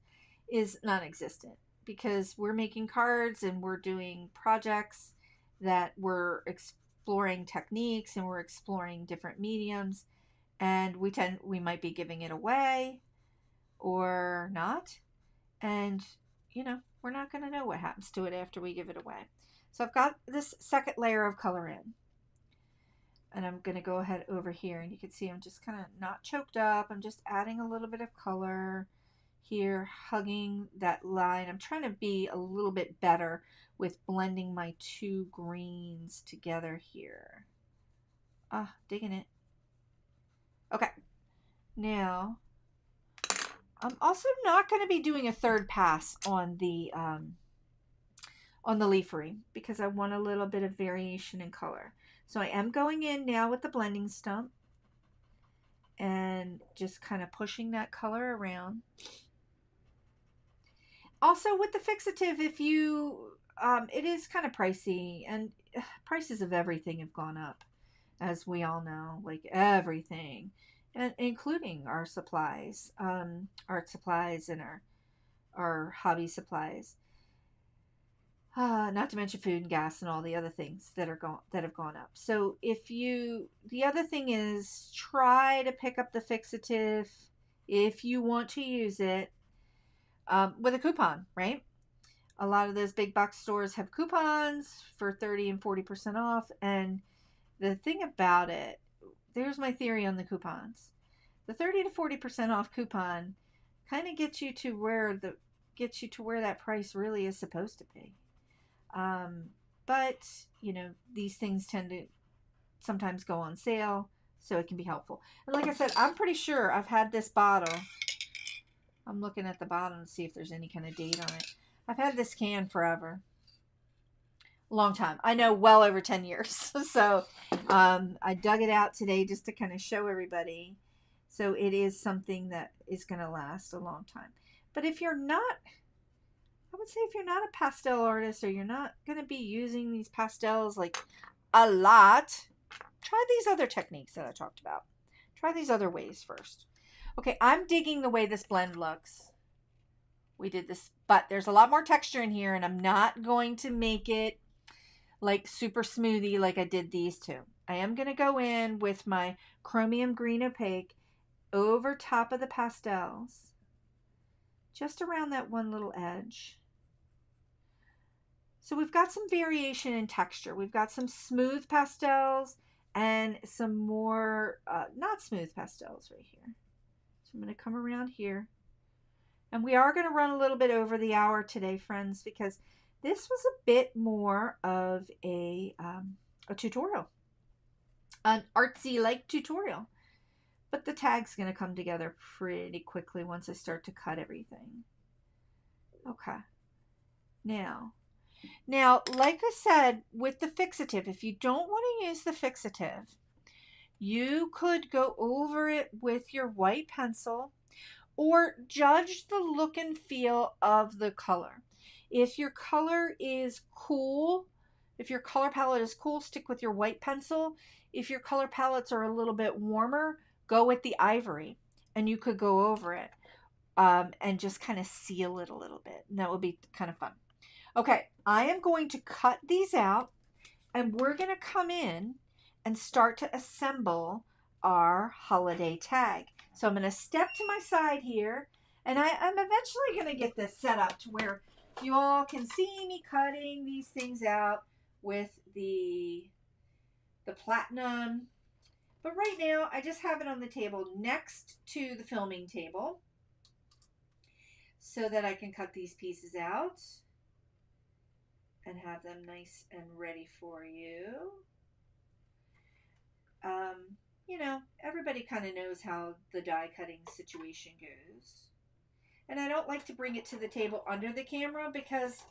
is non-existent, because we're making cards and we're doing projects that we're exploring techniques and we're exploring different mediums, and we might be giving it away or not, and you know, we're not going to know what happens to it after we give it away. So I've got this second layer of color in, and I'm going to go ahead over here, and you can see I'm just kind of not choked up. I'm just adding a little bit of color here, hugging that line. I'm trying to be a little bit better with blending my two greens together here. Digging it. Okay, now I'm also not going to be doing a third pass on the leafery, because I want a little bit of variation in color. So I am going in now with the blending stump and just kind of pushing that color around. Also with the fixative, if you, it is kind of pricey, and prices of everything have gone up, as we all know, like everything, and including our supplies, art supplies and our hobby supplies. Not to mention food and gas and all the other things that have gone up. So the other thing is, try to pick up the fixative if you want to use it with a coupon, right? A lot of those big box stores have coupons for 30 and 40% off. And the thing about it, there's my theory on the coupons. The 30 to 40% off coupon kind of gets you to where that price really is supposed to be. But you know, these things tend to sometimes go on sale, so it can be helpful. And like I said, I'm pretty sure I've had this bottle. I'm looking at the bottom to see if there's any kind of date on it. I've had this can forever. A long time. I know, well over 10 years. So I dug it out today just to kind of show everybody. So it is something that is going to last a long time. But if you're not, I would say if you're not a pastel artist, or you're not going to be using these pastels like a lot, try these other techniques that I talked about. Try these other ways first. Okay, I'm digging the way this blend looks. We did this, but there's a lot more texture in here, and I'm not going to make it like super smoothie like I did these two. I am going to go in with my chromium green opaque over top of the pastels, just around that one little edge. So we've got some variation in texture. We've got some smooth pastels and some more not smooth pastels right here. So I'm going to come around here. And we are going to run a little bit over the hour today, friends, because this was a bit more of a tutorial, an artsy-like tutorial. But the tag's going to come together pretty quickly once I start to cut everything. Okay. Now, like I said, with the fixative, if you don't want to use the fixative, you could go over it with your white pencil, or judge the look and feel of the color. If your color is cool, if your color palette is cool, stick with your white pencil. If your color palettes are a little bit warmer, go with the ivory, and you could go over it and just kind of seal it a little bit. And that would be kind of fun. Okay, I am going to cut these out, and we're going to come in and start to assemble our holiday tag. So I'm going to step to my side here, and I'm eventually going to get this set up to where you all can see me cutting these things out with the platinum But right now, I just have it on the table next to the filming table so that I can cut these pieces out and have them nice and ready for you. You know, everybody kind of knows how the die cutting situation goes. And I don't like to bring it to the table under the camera because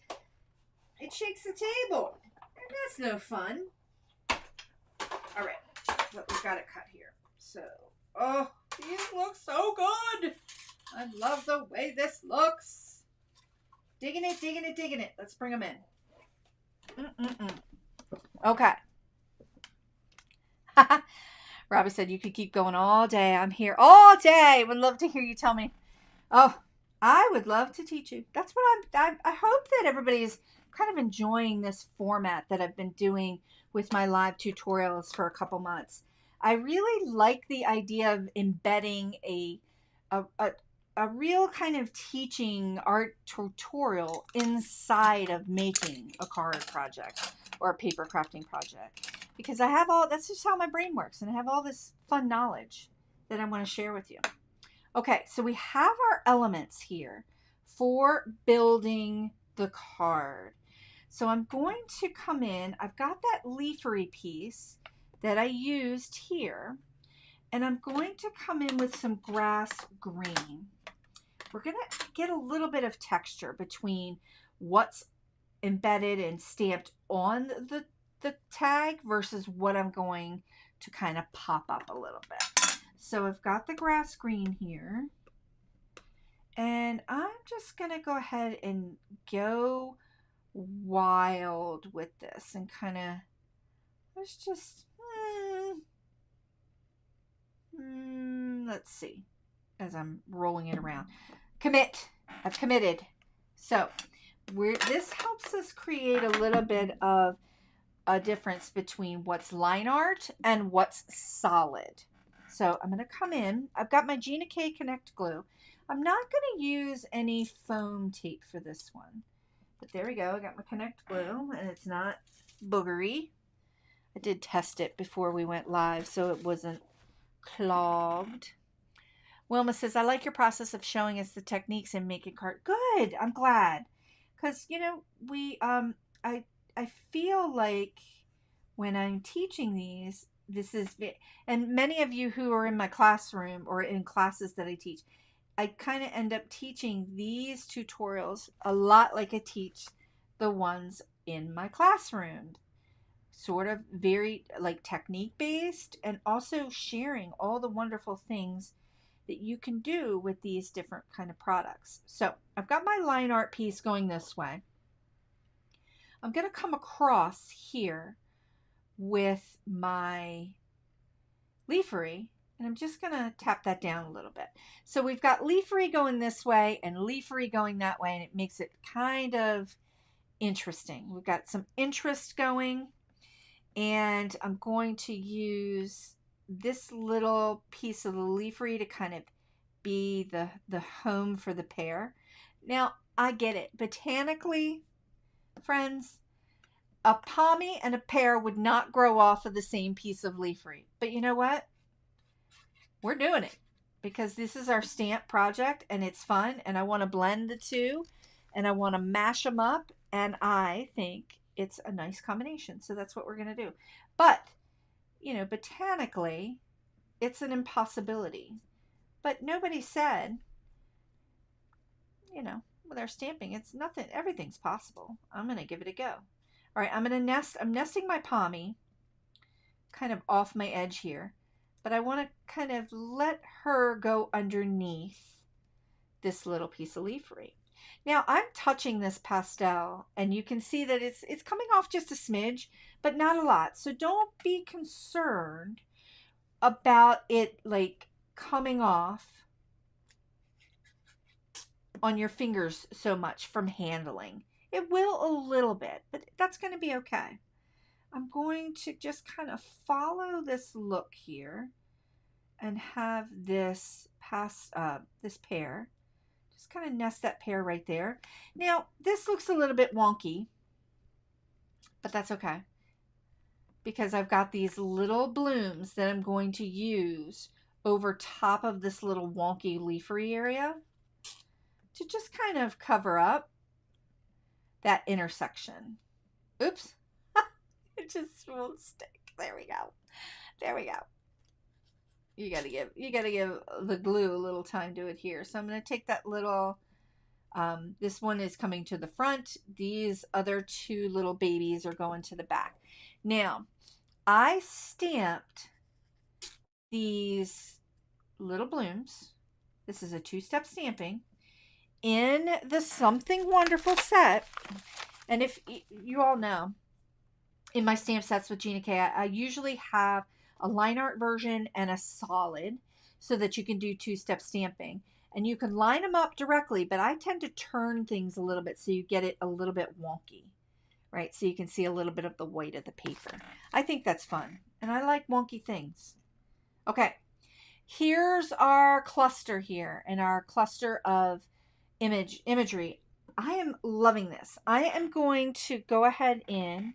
it shakes the table. And that's no fun. All right, but we've got it cut here. So, oh, these look so good. I love the way this looks. Digging it, digging it, digging it. Let's bring them in. Okay. Robbie said you could keep going all day. I'm here all day. Would love to hear you tell me. Oh, I would love to teach you. That's what I hope that everybody's kind of enjoying this format that I've been doing with my live tutorials for a couple months. I really like the idea of embedding a real kind of teaching art tutorial inside of making a card project or a paper crafting project. Because I have all, that's just how my brain works. And I have all this fun knowledge that I want to share with you. Okay, so we have our elements here for building the card. So I'm going to come in, I've got that leafery piece that I used here. And I'm going to come in with some grass green. We're going to get a little bit of texture between what's embedded and stamped on the tag versus what I'm going to kind of pop up a little bit. So I've got the grass green here. And I'm just going to go ahead and go wild with this and kind of, let's just, let's see, as I'm rolling it around. Commit. I've committed. So this helps us create a little bit of a difference between what's line art and what's solid. So I'm going to come in. I've got my Gina K Connect glue. I'm not going to use any foam tape for this one. But there we go. I got my Connect glue and it's not boogery. I did test it before we went live so it wasn't clogged. Wilma says, I like your process of showing us the techniques in making card. Good. I'm glad. Because, you know, I feel like when I'm teaching these, this is, and many of you who are in my classroom or in classes that I teach, I kind of end up teaching these tutorials a lot like I teach the ones in my classroom. Sort of very like technique based and also sharing all the wonderful things that you can do with these different kind of products. So I've got my line art piece going this way. I'm going to come across here with my leafery and I'm just going to tap that down a little bit. So we've got leafery going this way and leafery going that way and it makes it kind of interesting. We've got some interest going and I'm going to use this little piece of the leafery to kind of be the home for the pear. Now, I get it. Botanically, friends, a pommy and a pear would not grow off of the same piece of leafery. But you know what? We're doing it because this is our stamp project and it's fun and I want to blend the two and I want to mash them up and I think it's a nice combination. So that's what we're going to do. But, you know, botanically, it's an impossibility. But nobody said, you know, with our stamping, it's nothing, everything's possible. I'm going to give it a go. All right, I'm nesting my pommy kind of off my edge here, but I want to kind of let her go underneath this little piece of leafery. Now I'm touching this pastel and you can see that it's coming off just a smidge, but not a lot. So don't be concerned about it like coming off on your fingers so much from handling. It will a little bit, but that's going to be okay. I'm going to just kind of follow this look here and have this pear. Just kind of nest that pear right there. Now, this looks a little bit wonky, but that's okay because I've got these little blooms that I'm going to use over top of this little wonky leafery area to just kind of cover up that intersection. Oops. It just won't stick. There we go. There we go. You gotta give the glue a little time to adhere. So I'm gonna take that little, this one is coming to the front. These other two little babies are going to the back. Now, I stamped these little blooms. This is a 2-step stamping in the Something Wonderful set. And if you all know, in my stamp sets with Gina K, I usually have a line art version and a solid so that you can do 2-step stamping. And you can line them up directly, but I tend to turn things a little bit so you get it a little bit wonky, right? So you can see a little bit of the white of the paper. I think that's fun, and I like wonky things. Okay, here's our cluster here, and our cluster of imagery. I am loving this. I am going to go ahead in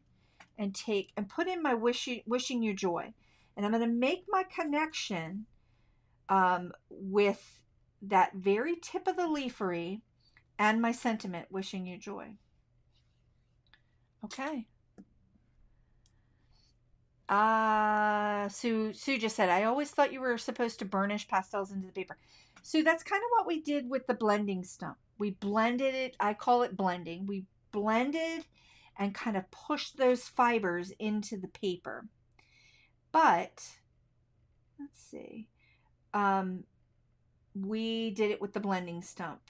and take and put in my wishing you joy, and I'm going to make my connection with that very tip of the leafery and my sentiment, wishing you joy. Okay. Sue just said, I always thought you were supposed to burnish pastels into the paper. Sue, that's kind of what we did with the blending stump. We blended it. I call it blending. We blended and kind of pushed those fibers into the paper. But let's see. We did it with the blending stump.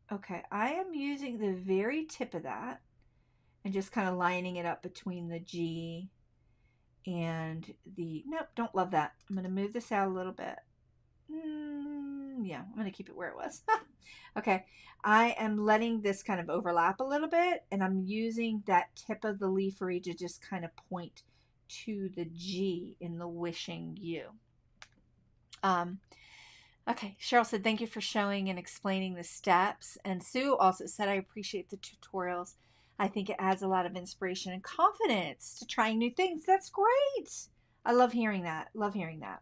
Okay, I am using the very tip of that and just kind of lining it up between the G and the, nope, don't love that. I'm going to move this out a little bit. Yeah, I'm going to keep it where it was. Okay, I am letting this kind of overlap a little bit, and I'm using that tip of the leafery to just kind of point to the G in the wishing you. Okay, Cheryl said, thank you for showing and explaining the steps. And Sue also said, I appreciate the tutorials. I think it adds a lot of inspiration and confidence to trying new things. That's great. I love hearing that. Love hearing that.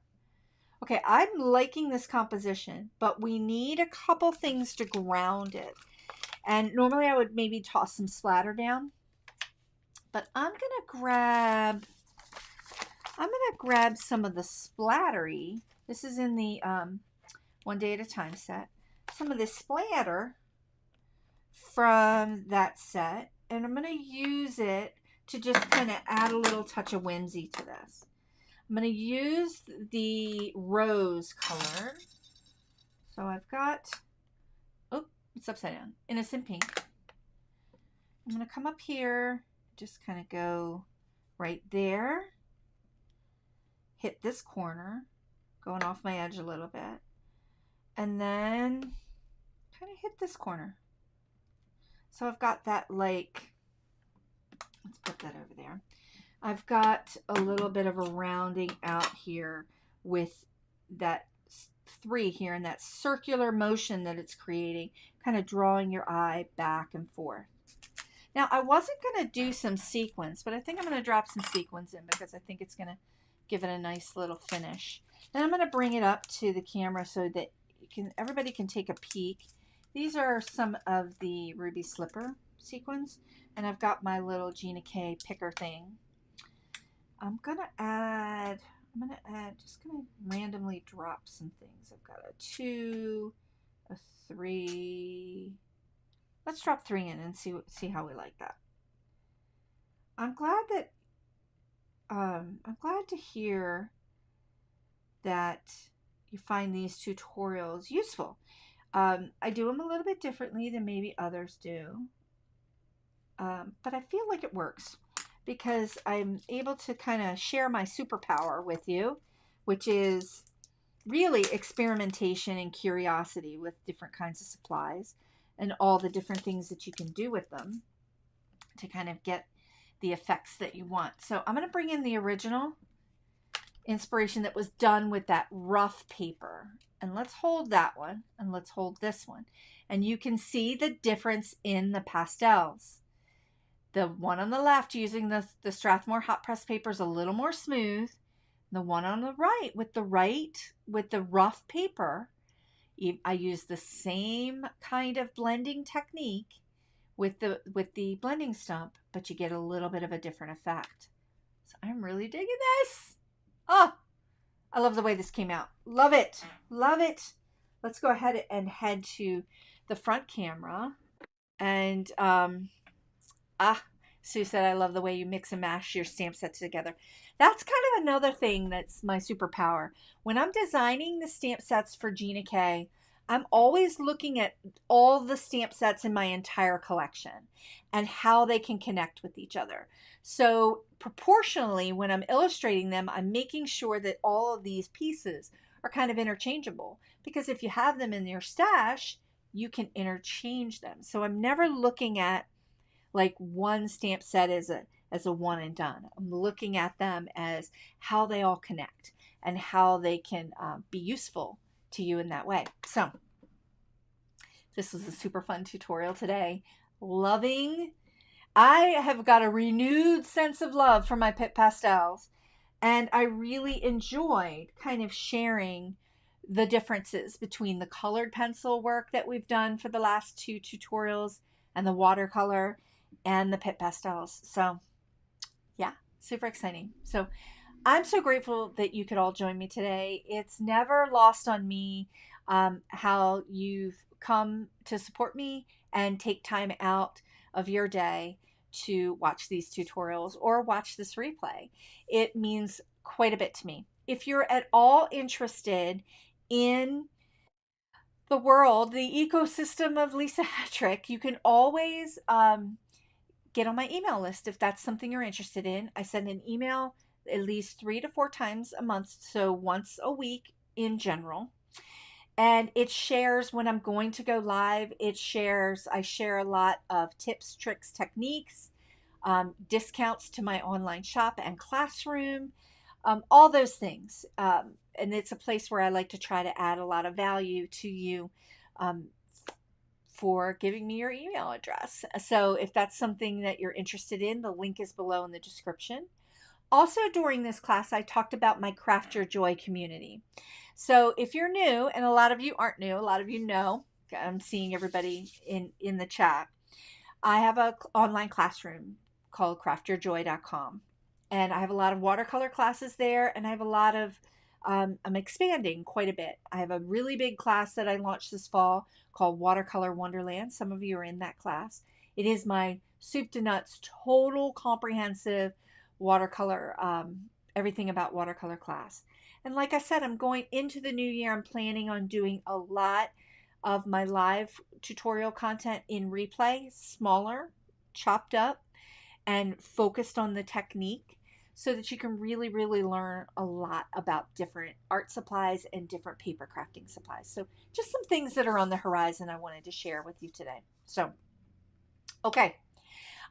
Okay, I'm liking this composition, but we need a couple things to ground it. And normally I would maybe toss some splatter down, but I'm gonna grab some of the splattery. This is in the One Day at a Time set. Some of this splatter from that set, and I'm going to use it to just kind of add a little touch of whimsy to this. I'm going to use the rose color. So I've got, oh, it's upside down, Innocent Pink. I'm going to come up here, just kind of go right there, hit this corner, going off my edge a little bit, and then kind of hit this corner. So I've got that, like, let's put that over there. I've got a little bit of a rounding out here with that 3 here and that circular motion that it's creating, kind of drawing your eye back and forth. Now, I wasn't going to do some sequins, but I think I'm going to drop some sequins in because I think it's going to give it a nice little finish. Then I'm going to bring it up to the camera so that everybody can take a peek. These are some of the Ruby Slipper sequins, and I've got my little Gina K picker thing. I'm gonna just gonna randomly drop some things. I've got a 2, a 3. Let's drop 3 in and see how we like that. I'm glad to hear that you find these tutorials useful. I do them a little bit differently than maybe others do, but I feel like it works because I'm able to kind of share my superpower with you, which is really experimentation and curiosity with different kinds of supplies and all the different things that you can do with them to kind of get the effects that you want. So I'm going to bring in the original inspiration that was done with that rough paper, and let's hold that one and let's hold this one, and you can see the difference in the pastels. The one on the left using the Strathmore hot press paper is a little more smooth. The one on the right with the rough paper, I use the same kind of blending technique with the blending stump, but you get a little bit of a different effect. So I'm really digging this. Oh, I love the way this came out. Love it. Love it. Let's go ahead and head to the front camera. And Sue said, I love the way you mix and mash your stamp sets together. That's kind of another thing that's my superpower. When I'm designing the stamp sets for Gina K, I'm always looking at all the stamp sets in my entire collection and how they can connect with each other. So proportionally, when I'm illustrating them, I'm making sure that all of these pieces are kind of interchangeable, because if you have them in your stash, you can interchange them. So I'm never looking at like one stamp set as a one and done. I'm looking at them as how they all connect and how they can be useful to you in that way. So this was a super fun tutorial today. I have got a renewed sense of love for my Pitt Pastels, and I really enjoyed kind of sharing the differences between the colored pencil work that we've done for the last 2 tutorials and the watercolor and the Pitt Pastels. So yeah, super exciting. So I'm so grateful that you could all join me today. It's never lost on me how you've come to support me and take time out of your day to watch these tutorials or watch this replay. It means quite a bit to me. If you're at all interested in the world, the ecosystem of Lisa Hetrick, you can always get on my email list if that's something you're interested in. I send an email at least 3 to 4 times a month, so once a week in general. And it shares when I'm going to go live. I share a lot of tips, tricks, techniques, discounts to my online shop and classroom, all those things. And it's a place where I like to try to add a lot of value to you for giving me your email address. So if that's something that you're interested in, the link is below in the description. Also, during this class, I talked about my Craft Your Joy community. So if you're new, and a lot of you aren't new, a lot of you know, I'm seeing everybody in the chat. I have an online classroom called craftyourjoy.com. And I have a lot of watercolor classes there, and I have a lot of, I'm expanding quite a bit. I have a really big class that I launched this fall called Watercolor Wonderland. Some of you are in that class. It is my soup to nuts, total comprehensive watercolor, everything about watercolor class. And like I said, I'm going into the new year. I'm planning on doing a lot of my live tutorial content in replay, smaller, chopped up, and focused on the technique, so that you can really, really learn a lot about different art supplies and different paper crafting supplies. So just some things that are on the horizon I wanted to share with you today. So, okay,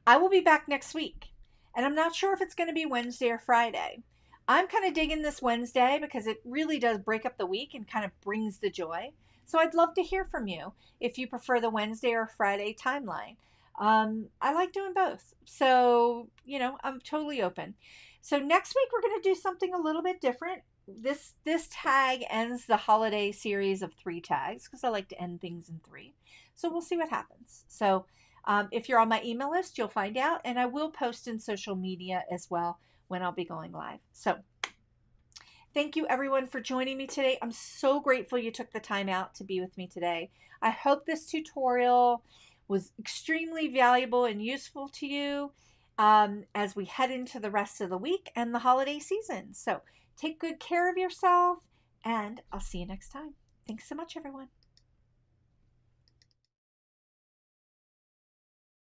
I will be back next week. And I'm not sure if it's going to be Wednesday or Friday. I'm kind of digging this Wednesday because it really does break up the week and kind of brings the joy. So I'd love to hear from you if you prefer the Wednesday or Friday timeline. I like doing both. So, I'm totally open. So next week we're going to do something a little bit different. This tag ends the holiday series of 3 tags because I like to end things in 3. So we'll see what happens. So if you're on my email list, you'll find out, and I will post in social media as well when I'll be going live. So thank you everyone for joining me today. I'm so grateful you took the time out to be with me today. I hope this tutorial was extremely valuable and useful to you as we head into the rest of the week and the holiday season. So take good care of yourself, and I'll see you next time. Thanks so much, everyone.